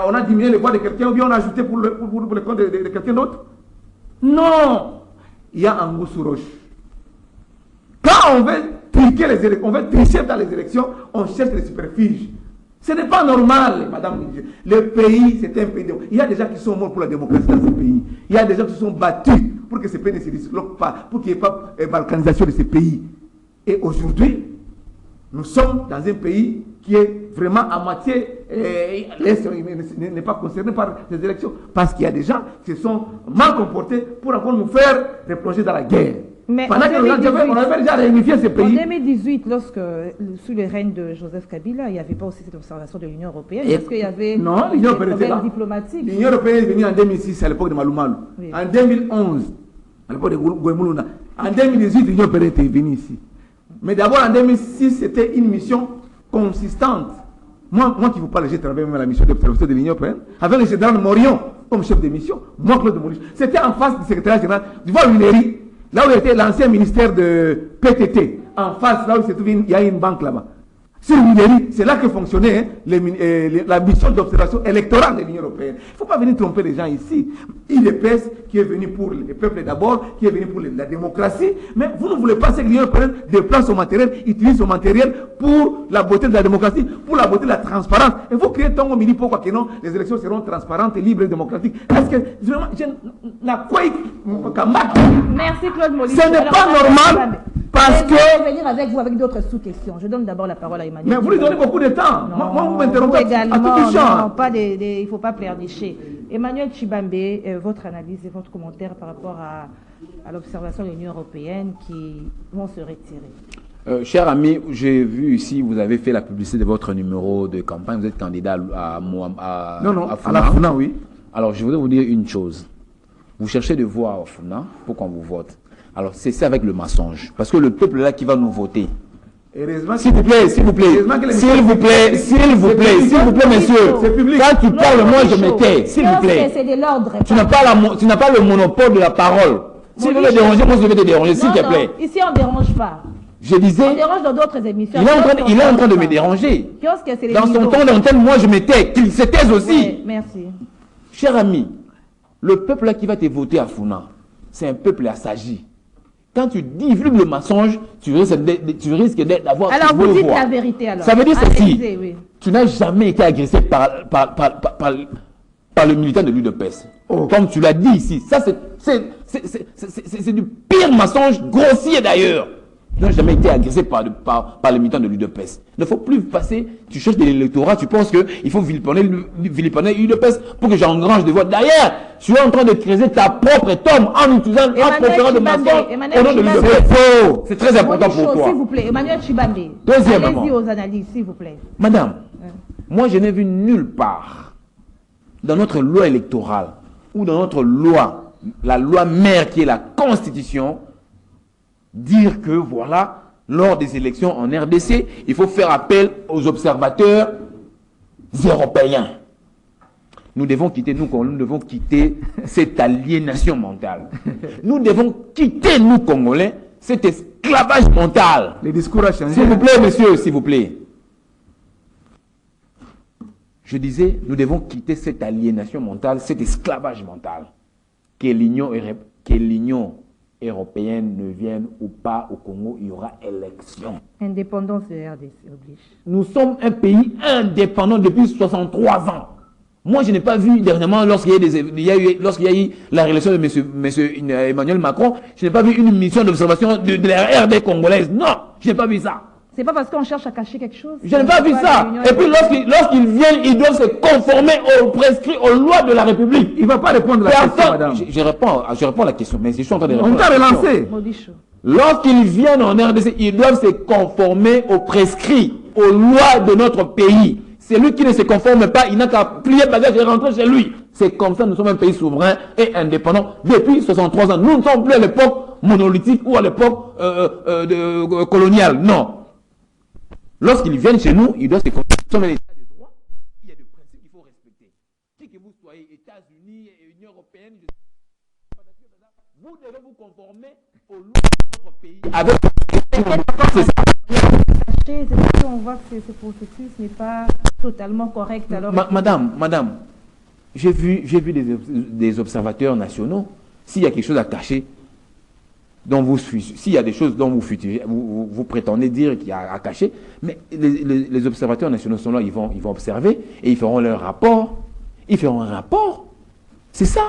on a diminué les voix de quelqu'un ou bien on a ajouté pour le compte de quelqu'un d'autre? Non. Il y a un goût sous roche. Quand on veut tricher les élections, on veut tricher dans les élections, on cherche les superficies. Ce n'est pas normal, madame. Le pays, c'est un pays. Il y a des gens qui sont morts pour la démocratie dans ce pays. Il y a des gens qui se sont battus pour que ce pays ne se disloque pas, pour qu'il n'y ait pas de balkanisation de ce pays. Et aujourd'hui, nous sommes dans un pays qui est vraiment à moitié, n'est pas concerné par les élections. Parce qu'il y a des gens qui se sont mal comportés pour encore nous faire replonger dans la guerre. Mais pendant on avait déjà réunifié ce pays. En 2018, sous le règne de Joseph Kabila, il n'y avait pas aussi cette observation de l'Union européenne. Parce qu'il y avait l'Union des problèmes diplomatiques. L'Union européenne est venue en 2006 à l'époque de Malou Malou. Oui. En 2011, à l'époque de Gouemoulouna. En 2018, l'Union européenne était venue ici. Mais d'abord, en 2006, c'était une mission consistante. Moi qui vous parle, j'ai travaillé même à la mission d'observation de l'Union européenne avec le général Morion. comme chef de mission. Moi, Claude Moulish. C'était en face du secrétaire général du Val-Huilery, là où était l'ancien ministère de PTT. En face, là où se trouve, il y a une banque là-bas. Sur l'Huilery, c'est là que fonctionnait la mission d'observation électorale de l'Union européenne. Il ne faut pas venir tromper les gens ici. IDPS qui est venu pour les peuples d'abord, qui est venu pour la démocratie, mais vous ne voulez pas que l'Union européenne déplace son matériel, utilise son matériel pour la beauté de la démocratie, pour la beauté de la transparence. Et vous créez tant au mini pourquoi que non, les élections seront transparentes, libres et démocratiques. Est-ce que vraiment, merci Claude Moulish. Ce n'est pas normal. Parce que... Je vais venir avec vous avec d'autres sous-questions. Je donne d'abord la parole à Emmanuel. Mais vous lui donnez beaucoup de temps. Non, moi, vous m'interrompez à tout non, il ne faut pas pleurnicher. Emmanuel Tshibambe, votre analyse et votre commentaire par rapport à l'observation de l'Union européenne qui vont se retirer. Cher ami, j'ai vu ici, vous avez fait la publicité de votre numéro de campagne. Vous êtes candidat à la FUNA, oui. Alors, je voudrais vous dire une chose. Vous cherchez de voir au FUNA pour qu'on vous vote. Alors, c'est ça avec le mensonge. Parce que le peuple là qui va nous voter. S'il vous plaît, s'il vous plaît, messieurs. Quand tu parles, moi je me tais. S'il vous plaît. Tu n'as pas le monopole de la parole. Si vous me dérangez, moi je vais te déranger, s'il te plaît. Ici, on ne dérange pas. Je disais. On dérange dans d'autres émissions. Il est en train de me déranger. Dans son temps d'antenne, moi je me tais. Qu'il se taise aussi. Oui, merci. Cher ami, le peuple là qui va te voter à Funa, c'est un peuple assagi. Quand tu divulgues le mensonge, tu risques d'avoir... Alors, vous dites la vérité, alors. Ça veut dire ceci. Oui. Tu n'as jamais été agressé par le militant de l'UDPS. Comme tu l'as dit ici. Ça, c'est du pire mensonge, grossier d'ailleurs. Tu n'as jamais été agressé par le militant de l'UDPS. Il ne faut plus passer, tu cherches de l'électorat, tu penses qu'il faut vilipender l'UDPS pour que j'engrange des voix. D'ailleurs, tu es en train de creuser ta propre tombe en utilisant un professeur de mensonge au nom de l'UDPS. C'est très important pour toi. S'il vous plaît, Emmanuel Tshibambe. Deuxièmement. Allez-y aux analyses, s'il vous plaît. Madame, moi je n'ai vu nulle part dans notre loi électorale ou dans notre loi, la loi mère qui est la Constitution, dire que voilà, lors des élections en RDC, il faut faire appel aux observateurs européens. Nous devons quitter cette aliénation mentale. Nous devons quitter, nous Congolais, cet esclavage mental. Les discours ont changé. S'il vous plaît, monsieur, s'il vous plaît. Je disais, nous devons quitter cette aliénation mentale, cet esclavage mental. Que l'Union européenne ne vienne ou pas au Congo, il y aura élection. Indépendance de RDC oblige. Nous sommes un pays indépendant depuis 63 ans. Moi, je n'ai pas vu dernièrement, lorsqu'il y a eu la réélection de monsieur Emmanuel Macron, je n'ai pas vu une mission d'observation de la RD congolaise. Non, je n'ai pas vu ça. C'est pas parce qu'on cherche à cacher quelque chose. Je n'ai pas vu ça. Et puis lorsqu'ils viennent, ils doivent se conformer aux prescrits, aux lois de la République. Il ne va pas répondre à la question, madame. Je réponds à la question, mais je suis en train de répondre. On t'a relancé. Lorsqu'ils viennent en RDC, ils doivent se conformer aux prescrits, aux lois de notre pays. Celui qui ne se conforme pas, il n'a qu'à plier bagage et rentrer chez lui. C'est comme ça, nous sommes un pays souverain et indépendant depuis 63 ans. Nous ne sommes plus à l'époque monolithique ou à l'époque coloniale. Non. Lorsqu'ils viennent chez nous, ils doivent se conformer à l'état de droit. Il y a des principes qu'il faut respecter. Qui que vous soyez, États-Unis, Union européenne, vous devez vous conformer aux lois de votre pays. Avec c'est ça. C'est parce qu'on voit que ce processus n'est pas totalement correct. Alors madame, j'ai vu des observateurs nationaux. S'il y a quelque chose à cacher, s'il y a des choses dont vous prétendez dire qu'il y a à cacher, mais les observateurs nationaux sont là, ils vont observer et ils feront leur rapport. Ils feront un rapport. C'est ça.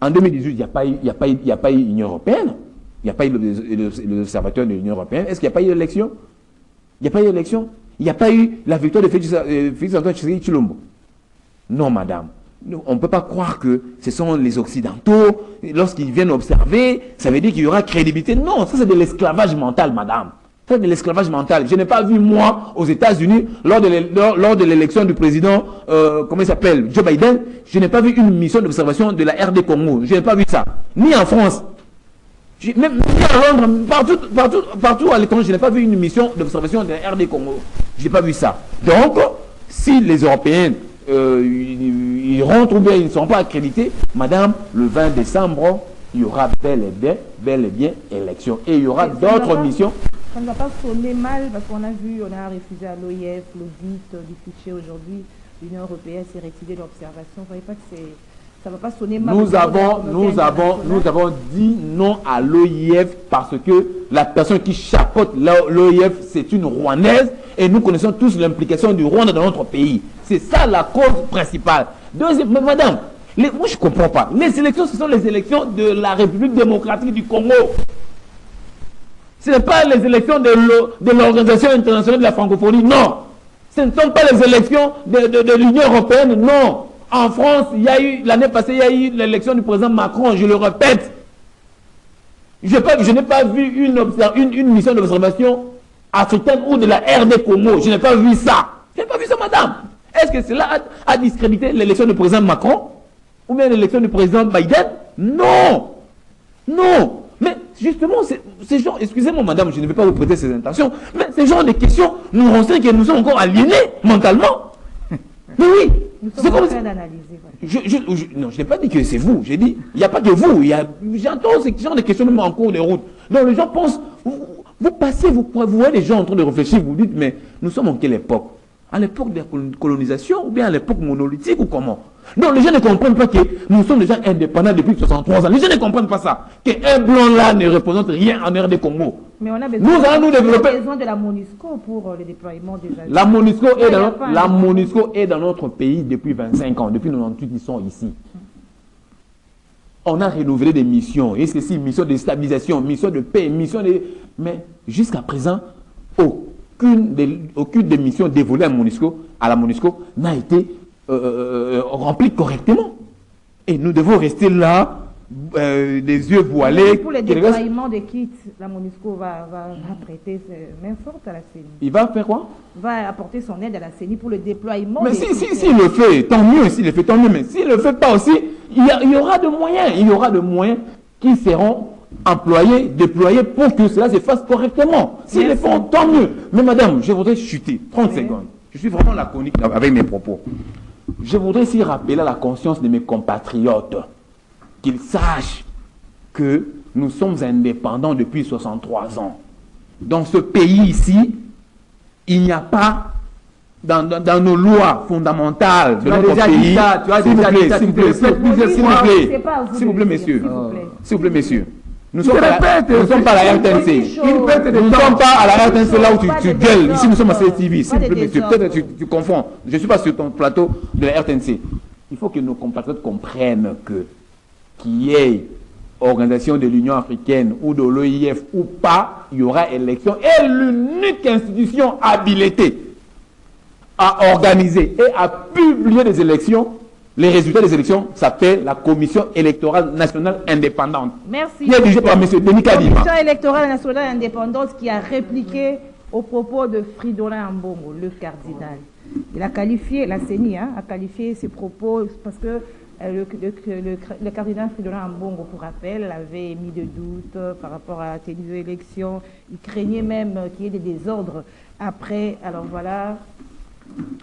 En 2018, il n'y a pas eu Union européenne. Il n'y a pas eu les observateurs de l'Union européenne. Est-ce qu'il n'y a pas eu d'élection? Il n'y a pas eu d'élection. Il n'y a pas eu la victoire de Félix Antoine Tshisekedi Tshilombo. Non, madame. On ne peut pas croire que ce sont les Occidentaux. Lorsqu'ils viennent observer, ça veut dire qu'il y aura crédibilité. Non, ça c'est de l'esclavage mental, madame. Ça c'est de l'esclavage mental. Je n'ai pas vu, moi, aux États-Unis, lors de l'élection du président, comment il s'appelle, Joe Biden, je n'ai pas vu une mission d'observation de la RD Congo. Je n'ai pas vu ça. Ni en France. Même à Londres, partout à l'étranger, je n'ai pas vu une mission d'observation de la RD Congo. Je n'ai pas vu ça. Donc, si les Européens ils rentrent ou bien ils ne sont pas accrédités, madame, le 20 décembre, il y aura bel et bien élection. Et il y aura d'autres missions. Ça ne va pas sonner mal parce qu'on a vu, on a refusé à l'OIF l'audit du fichier aujourd'hui. L'Union européenne s'est retirée de l'observation. Vous ne voyez pas que ça ne va pas sonner mal. Nous avons dit non à l'OIF parce que la personne qui chapeaute l'OIF, c'est une Rwandaise et nous connaissons tous l'implication du Rwanda dans notre pays. C'est ça la cause principale. Deuxième, madame, moi je ne comprends pas. Les élections, ce sont les élections de la République démocratique du Congo. Ce n'est pas les élections de l'Organisation internationale de la francophonie, non. Ce ne sont pas les élections de l'Union européenne, non. En France, l'année passée, il y a eu l'élection du président Macron, je le répète. Je n'ai pas vu une mission d'observation africaine ou de la RD Congo. Je n'ai pas vu ça. Je n'ai pas vu ça, madame. Est-ce que cela a discrédité l'élection du président Macron ou bien l'élection du président Biden? Non. Non. Mais justement, ces gens, excusez-moi madame, je ne vais pas vous prêter ces intentions, mais ces genres de questions nous renseignent que nous sommes encore aliénés mentalement. Mais oui, c'est comme ça d'analyser. Non, je n'ai pas dit que c'est vous, j'ai dit, il n'y a pas que vous, j'entends ces genres de questions même en cours de route. Donc les gens pensent, vous passez, vous voyez les gens en train de réfléchir, vous dites, mais nous sommes en quelle époque? À l'époque de la colonisation ou bien à l'époque monolithique ou comment? Non, les gens ne comprennent pas que nous sommes déjà indépendants depuis 63 ans. Les gens ne comprennent pas ça. Qu'un blanc là ne représente rien en RD Congo. Mais on a besoin de la MONUSCO pour le déploiement des agents. La MONUSCO est dans notre pays depuis 25 ans. Depuis 98, ils sont ici. On a renouvelé des missions. Et c'est ici, mission de stabilisation, mission de paix, mission de... Mais jusqu'à présent, aucune des missions dévolues à la MONUSCO n'a été remplie correctement. Et nous devons rester là, les yeux voilés. Pour le déploiement des kits, la MONUSCO va prêter main forte à la CENI. Il va faire quoi? Va apporter son aide à la CENI pour le déploiement. Mais s'il le fait, tant mieux. S'il le fait, tant mieux. Mais s'il ne le fait pas aussi, il y aura de moyens. Il y aura de moyens qui seront employés, déployés pour que cela se fasse correctement. S'ils le font, tant mieux. Mais madame, je voudrais chuter 30 secondes. Je suis vraiment laconique avec mes propos. Je voudrais aussi rappeler à la conscience de mes compatriotes qu'ils sachent que nous sommes indépendants depuis 63 ans. Dans ce pays ici, il n'y a pas, dans nos lois fondamentales de notre pays, s'il vous plaît, messieurs, nous ne sommes pas à la RTNC. Nous ne sommes pas à la RTNC là où tu gueules. Ici, nous sommes à CTV. S'il vous plaît, messieurs, peut-être tu confonds. Je ne suis pas sur ton plateau de la RTNC. Il faut que nos compatriotes comprennent que qu'il y ait organisation de l'Union africaine ou de l'OIF ou pas, il y aura élection. Et l'unique institution habilitée à organiser et à publier des élections, les résultats des élections, s'appelle la Commission électorale nationale indépendante. Merci. Qui est dirigée par M. Denis Kadima. La Commission électorale nationale indépendante qui a répliqué au propos de Fridolin Ambongo, le cardinal. Il a qualifié, la CENI a qualifié ses propos parce que le cardinal Fridolin Ambongo, pour rappel, avait mis de doute par rapport à la tenue de l'élection. Il craignait même qu'il y ait des désordres après. Alors voilà,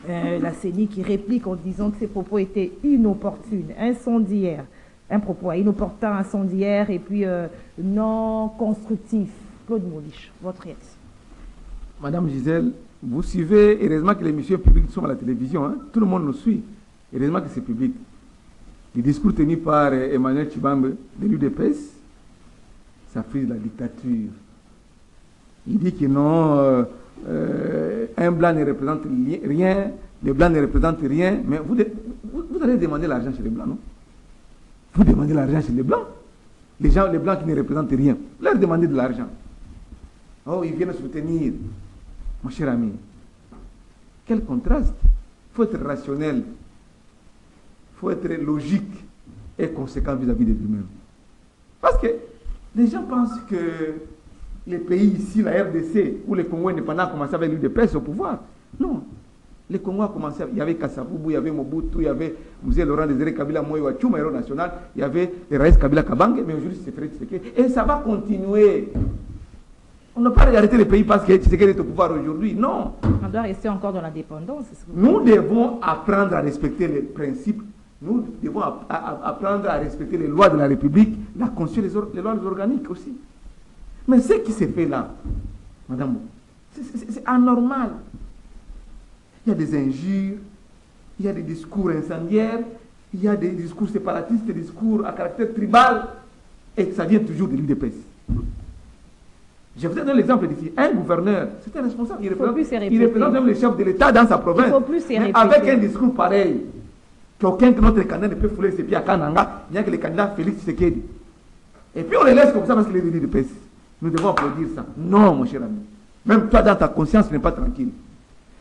la CENI qui réplique en disant que ses propos étaient inopportuns, incendiaires. Un propos inopportun, incendiaire et puis non constructif. Claude Moulich, votre réaction. Madame Gisèle, vous suivez, heureusement que les émissions publiques sont à la télévision, hein? Tout le monde nous suit. Heureusement que c'est public. Le discours tenu par Emmanuel Tshibambe de l'UDPS, ça frise la dictature. Il dit que non, un blanc ne représente rien, les blancs ne représentent rien, mais vous allez demander l'argent chez les blancs, non? Vous demandez l'argent chez les blancs. Les blancs qui ne représentent rien, vous leur demandez de l'argent. Oh, ils viennent soutenir. Mon cher ami, quel contraste. Il faut être rationnel. Il faut être logique et conséquent vis-à-vis de lui-même. Parce que les gens pensent que les pays ici, la RDC, où les Congos indépendants ont commencé avec l'UDPS au pouvoir. Non. Les Congos ont commencé, il y avait Kassavubu, il y avait Mobutu, il y avait Mzee Laurent Désiré Kabila Moïwa Tchouma, héros national, il y avait les Raïs Kabila Kabange, mais aujourd'hui c'est Félix Tshisekedi. Et ça va continuer. On n'a pas arrêté le pays parce que Tshisekedi est au pouvoir aujourd'hui. Non. On doit rester encore dans la dépendance. Nous devons apprendre à respecter les principes. Nous devons apprendre à respecter les lois de la République, la Constitution, les lois organiques aussi. Mais ce qui s'est fait là, madame, c'est anormal. Il y a des injures, il y a des discours incendiaires, il y a des discours séparatistes, des discours à caractère tribal, et ça vient toujours de l'UDPS. Je vous donne l'exemple d'ici. Un gouverneur, c'est un responsable, il représente même le chef de l'État dans sa province. Mais avec un discours pareil, qu'aucun de notre candidat ne peut fouler ses pieds à Kananga, il n'y a que le candidat Félix Tshisekedi. Et puis on les laisse comme ça parce qu'il est de l'UDPS. Nous devons applaudir ça. Non, mon cher ami. Même toi, dans ta conscience, tu n'es pas tranquille.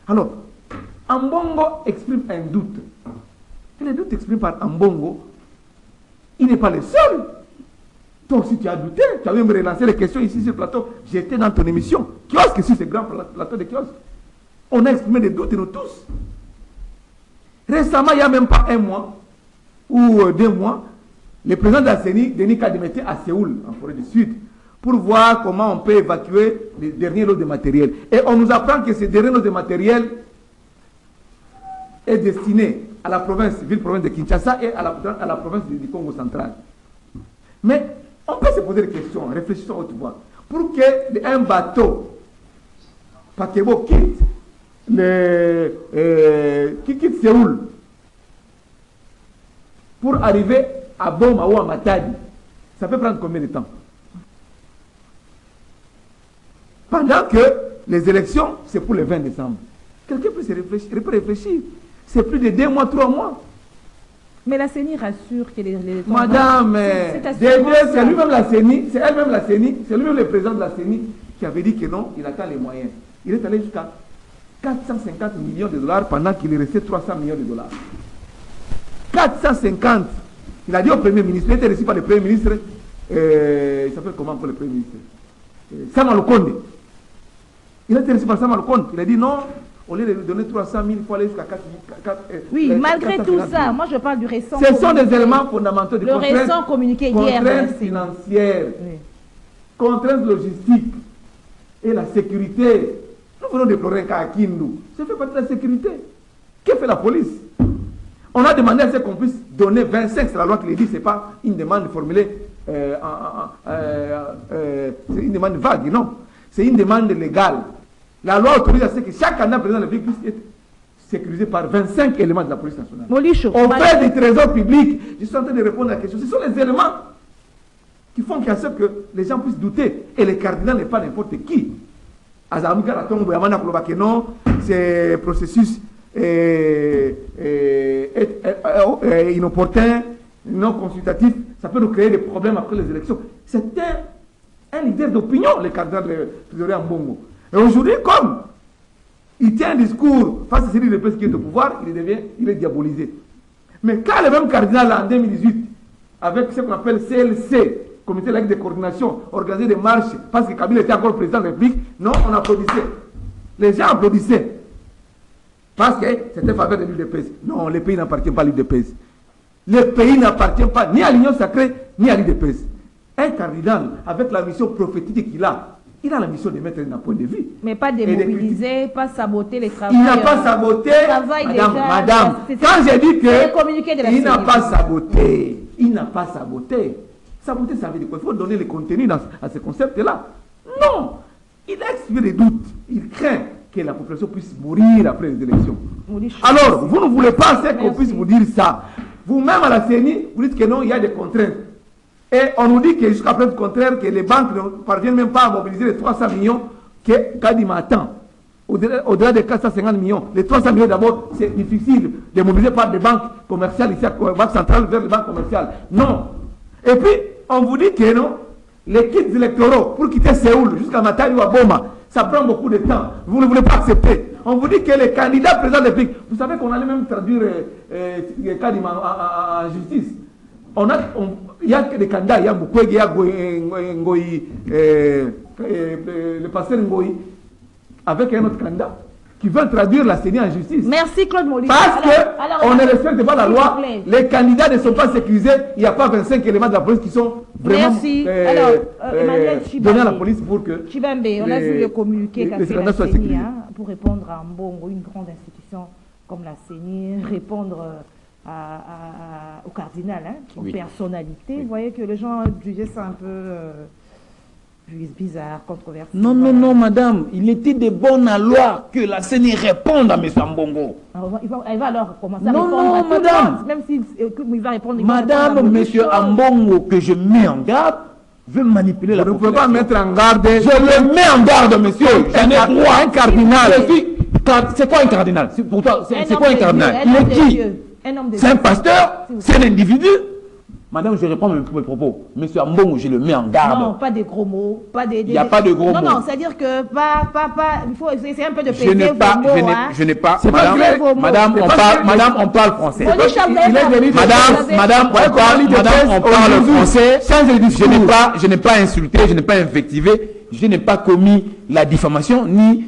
Alors, Ambongo exprime un doute. Et le doute exprimé par Ambongo, il n'est pas le seul. Toi aussi, tu as douté. Tu as même relancé les questions ici sur le plateau. J'étais dans ton émission. Kiosque, sur ce grand plateau de kiosque. On a exprimé des doutes, nous tous. Récemment, il n'y a même pas un mois ou 2 mois, le président de la CENI, Denis Kadima, était à Séoul, en Corée du Sud, pour voir comment on peut évacuer les derniers lots de matériel. Et on nous apprend que ces derniers lots de matériel est destiné à la province, ville-province de Kinshasa et à la province du Congo central. Mais on peut se poser des questions, réfléchissons à haute voix. Pour qu'un bateau, Pakebo, quitte Séoul pour arriver à Boma ou à Matadi, ça peut prendre combien de temps? Pendant que les élections, c'est pour le 20 décembre. Quelqu'un peut réfléchir. C'est plus de 2 mois, 3 mois. Mais la CENI rassure que les Madame, c'est lui-même la CENI, c'est elle-même la CENI, c'est lui-même le président de la CENI qui avait dit que non, il attend les moyens. Il est allé jusqu'à 450 millions de dollars pendant qu'il est resté 300 millions de dollars. 450. Il a dit au Premier ministre, il était reçu par le Premier ministre, il s'appelle comment pour le Premier ministre, Sama Lukonde. Il a été reçu par Sama Lukonde. Il a dit non, au lieu de lui donner 300 000, il faut aller jusqu'à 4 000. Oui, malgré tout ça, moi je parle du récent. Ce sont des éléments fondamentaux de le récent communiqué hier. Contraintes financières, contraintes logistiques et la sécurité. Nous venons déplorer un cas à Kindu. Ça fait partie de la sécurité. Que fait la police? On a demandé à ce qu'on puisse donner 25, c'est la loi qui le dit, ce n'est pas une demande formulée, c'est une demande vague, non. C'est une demande légale. La loi autorise à ce que chaque candidat président de la République puisse être sécurisé par 25 éléments de la police nationale. Au fait du trésor public, je suis en train de répondre à la question. Ce sont les éléments qui font qu'il y a ce que les gens puissent douter. Et le cardinal n'est pas n'importe qui. Non, c'est processus inopportun, non consultatif, ça peut nous créer des problèmes après les élections. C'était un leader d'opinion, le cardinal de Ambongo. Et aujourd'hui, comme il tient un discours face à celui de qui est au pouvoir, il est diabolisé. Mais quand le même cardinal en 2018, avec ce qu'on appelle CLC, Comité de coordination, organisé des marches, parce que Kabila était encore président de la République, non, on applaudissait. Les gens applaudissaient. Parce que c'était faveur de l'UDPS. Non, le pays n'appartient pas à l'UDPS. Le pays n'appartient pas ni à l'Union sacrée, ni à l'UDPS. Un cardinal, avec la mission prophétique qu'il a, il a la mission de mettre un point de vue. Mais pas démobiliser, pas saboter les travaux. Il n'a pas saboté. Madame, quand j'ai dit que il n'a pas saboté, il n'a pas saboté. Saboter, ça veut dire quoi? Il faut donner le contenu à ce concept-là. Non, il a exprimé des doutes. Il craint que la population puisse mourir après les élections. Alors, vous ne voulez pas qu'on puisse vous dire ça. Vous-même à la CENI, vous dites que non, il y a des contraintes. Et on nous dit que jusqu'à preuve contraire, que les banques ne parviennent même pas à mobiliser les 300 millions que Kadima attend. Au-delà des 450 millions. Les 300 millions d'abord, c'est difficile de mobiliser par des banques commerciales ici, à la Banque centrale vers les banques commerciales. Non. Et puis, on vous dit que non, les kits électoraux pour quitter Séoul jusqu'à Matadi ou à Boma, ça prend beaucoup de temps. Vous ne voulez pas accepter. On vous dit que les candidats présidents de la République, vous savez qu'on allait même traduire Kadima en justice. Il y a des candidats, il y a Mukwege, il y a Ngoyi, le pasteur Ngoyi, avec un autre candidat. qui veulent traduire la CENI en justice. Merci Claude Molina. Parce qu'on ne respecte pas la loi, les candidats ne sont pas sécurisés, il n'y a pas 25 éléments de la police qui sont vraiment donnés à la police pour que... Chibambe, on a vu le communiqué qu'a fait la CENI pour répondre à Mbongo, une grande institution comme la CENI, répondre au cardinal, aux personnalités. Vous voyez que les gens jugeaient ça un peu... bizarre, controversé. Non, non, non, madame. Il était de bonne loi que la CENI réponde à M. Mbongo. Elle va alors commencer à répondre. Non, non, madame. Même s'il va répondre. Madame, M. Mbongo, que je mets en garde, veut manipuler la population. Vous ne pouvez pas mettre en garde. Je le mets en garde, monsieur. J'en ai droit. Un cardinal. C'est quoi un cardinal? Pour toi, c'est quoi un cardinal? Il est qui? C'est un pasteur? C'est un individu? Madame, je reprends mes propos. Monsieur Mbongo, je le mets en garde. Non, pas des gros mots. Il n'y a pas de gros mots. Non, c'est-à-dire que il faut essayer un peu de peser je n'ai pas. Madame, on parle français. Madame, on parle français. Je n'ai pas insulté, je n'ai pas invectivé, je n'ai pas commis la diffamation ni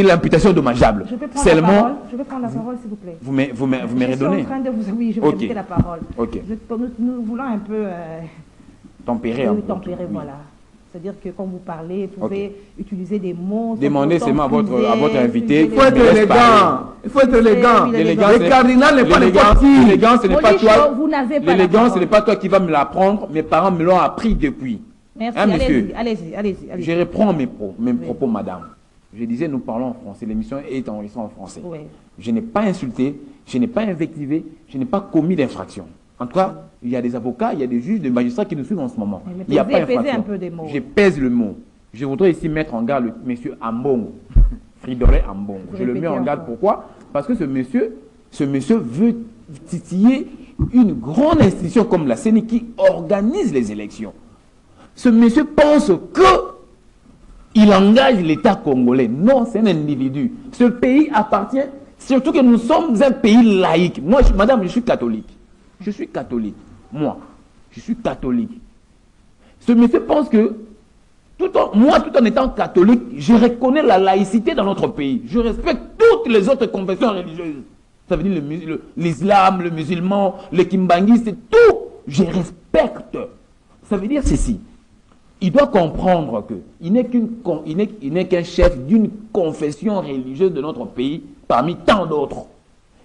l'imputation dommageable. Je vais prendre la parole, s'il vous plaît. Vous me redonnez. Oui, je vais vous donner la parole. Ok. Nous voulons un peu... tempérer. Tempérer, voilà. C'est-à-dire que quand vous parlez, vous pouvez utiliser des mots... Demandez seulement à votre invité. Il faut être élégant. Il faut être élégant. Le cardinal n'est pas n'importe qui. L'élégance, ce n'est pas toi. Vous n'avez pas l'élégance, ce n'est pas toi qui vas me l'apprendre. Mes parents me l'ont appris depuis. Merci, allez-y. Je reprends mes propos, madame. Je disais, nous parlons en français. L'émission est enregistrée en français. Oui. Je n'ai pas insulté, je n'ai pas invectivé, je n'ai pas commis d'infraction. En tout cas, il y a des avocats, il y a des juges, des magistrats qui nous suivent en ce moment. Il n'y a pas d'infraction. Un peu des mots. Je pèse le mot. Je voudrais ici mettre en garde M. Mbongo, Fridolin Mbongo. Je le mets en garde. Pourquoi? Parce que ce monsieur veut titiller une grande institution comme la CENI qui organise les élections. Ce monsieur pense qu'il engage l'État congolais. Non, c'est un individu. Ce pays appartient, surtout que nous sommes un pays laïque. Moi, madame, je suis catholique. Je suis catholique. Moi, je suis catholique. Ce monsieur pense que, tout en étant catholique, je reconnais la laïcité dans notre pays. Je respecte toutes les autres confessions religieuses. Ça veut dire l'islam, le musulman, le kimbanguiste, tout. Je respecte. Ça veut dire ceci. Il doit comprendre qu'il n'est qu'un chef d'une confession religieuse de notre pays parmi tant d'autres.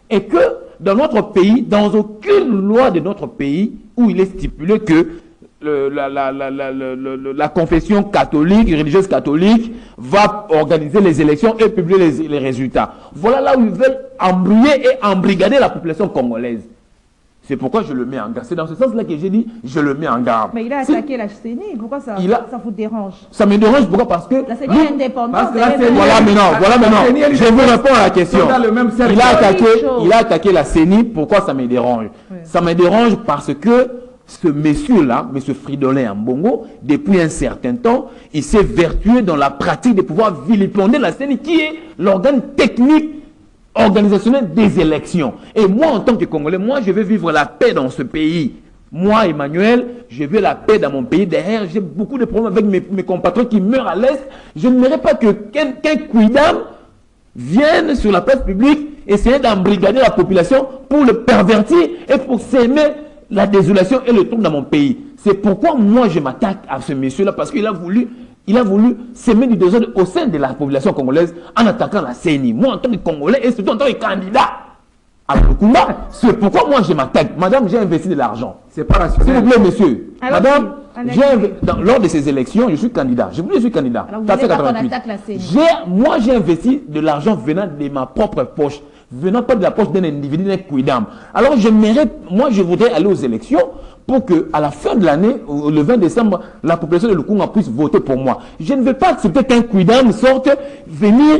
Et que dans notre pays, dans aucune loi de notre pays où il est stipulé que la confession catholique, religieuse catholique, va organiser les élections et publier les résultats. Voilà là où ils veulent embrouiller et embrigader la population congolaise. C'est pourquoi je le mets en garde. C'est dans ce sens-là que j'ai dit, je le mets en garde. Mais il a attaqué la CENI. Pourquoi ça vous dérange? Ça me dérange, pourquoi? Parce que... La CENI est indépendante. Voilà maintenant. Je vous réponds à la question. Il a attaqué la CENI. Pourquoi ça me dérange? Oui. Ça me dérange parce que ce monsieur-là, M. Fridolin Mbongo, depuis un certain temps, il s'est vertueux dans la pratique de pouvoir vilipender la CENI, qui est l'organe technique organisationnel des élections. Et moi, en tant que Congolais, moi, je veux vivre la paix dans ce pays. Moi, Emmanuel, je veux la paix dans mon pays. Derrière, j'ai beaucoup de problèmes avec mes compatriotes qui meurent à l'Est. Je n'aimerais pas qu'un quidam vienne sur la place publique essayer d'embrigader la population pour le pervertir et pour s'aimer la désolation et le trouble dans mon pays. C'est pourquoi moi, je m'attaque à ce monsieur-là, parce qu'il a voulu s'aimer du désordre au sein de la population congolaise en attaquant la CENI. Moi, en tant que Congolais et surtout en tant que candidat à le combat, c'est pourquoi moi je m'attaque. Madame, j'ai investi de l'argent. C'est pas rationnel. S'il vous plaît, monsieur. Alors, madame, lors de ces élections, je suis candidat. Je suis candidat. Alors, vous voulez pas qu'on attaque la CENI? Moi, j'ai investi de l'argent venant de ma propre poche, venant pas de la poche d'un individu, d'un quidam. Alors, je voudrais aller aux élections pour que, à la fin de l'année, le 20 décembre, la population de Lukunga puisse voter pour moi. Je ne veux pas accepter qu'un quidam sorte venir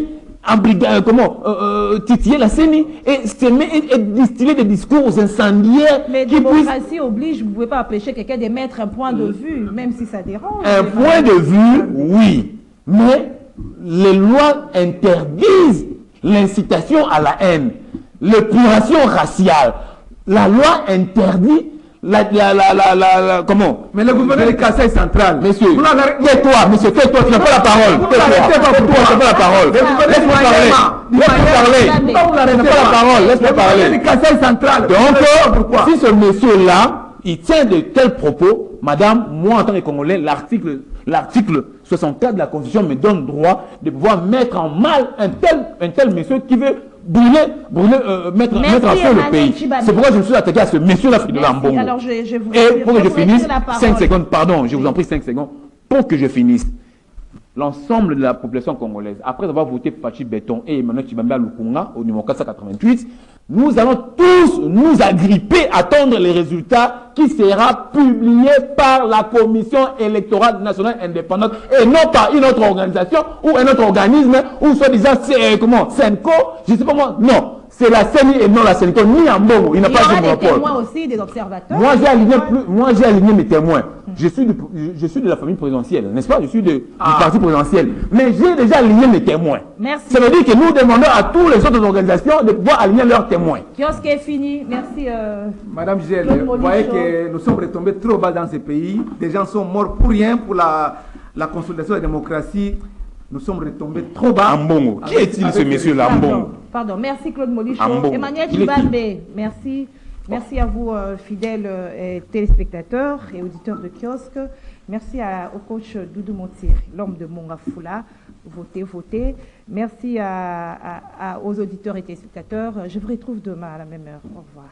titiller la CENI et distiller des discours incendiaires. Mais la démocratie oblige, vous ne pouvez pas empêcher quelqu'un de mettre un point de vue, même si ça dérange. Un point de vue, oui. Mais les lois interdisent l'incitation à la haine, l'épuration raciale. La loi interdit comment? Mais le gouverneur du Kassai central. Monsieur, tais-toi, monsieur, tais-toi, tu n'as pas la parole. Tais-toi, tu n'as pas la parole. Laisse-moi parler. Laisse-moi parler. Laisse-moi parler. Le Kassai central. Donc, si ce monsieur-là, il tient de tels propos, madame, moi en tant que Congolais, l'article 64 de la Constitution me donne droit de pouvoir mettre en mal un tel monsieur qui veut mettre en feu le pays. C'est pourquoi je me suis attaqué à ce monsieur-là, Fridolin Mbongo. Et pour que je finisse, 5 secondes, pardon, je vous en prie 5 secondes, pour que je finisse. L'ensemble de la population congolaise, après avoir voté Fachi Béton et Emmanuel Tshibambi Lukunga au numéro 488, nous allons tous nous agripper, attendre les résultats qui sera publié par la Commission électorale nationale indépendante et non par une autre organisation ou un autre organisme ou soi-disant Senco, je ne sais pas moi, non. C'est la CENI et non la Senco, ni en Mbongo, il n'a pas de monopole. Il y aura des témoins aussi, des observateurs. Moi, j'ai aligné mes témoins. Je suis de la famille présidentielle, n'est-ce pas? Je suis du parti présidentiel. Mais j'ai déjà aligné mes témoins. Merci. Ça veut dire que nous demandons à toutes les autres organisations de pouvoir aligner leurs témoins. Kiosque est fini. Merci. Madame Gisèle, vous voyez que nous sommes retombés trop bas dans ce pays. Des gens sont morts pour rien pour la consolidation de la démocratie. Nous sommes retombés trop bas. Mbongo. Qui est-il ce monsieur-là, Mbongo? Pardon. Merci Claude Molicho. Emmanuel Tshibambi, merci. Merci à vous, fidèles téléspectateurs et auditeurs de kiosque. Merci au coach Doudou Montiri, l'homme de Mongafula. Votez. Merci aux auditeurs et téléspectateurs. Je vous retrouve demain à la même heure. Au revoir.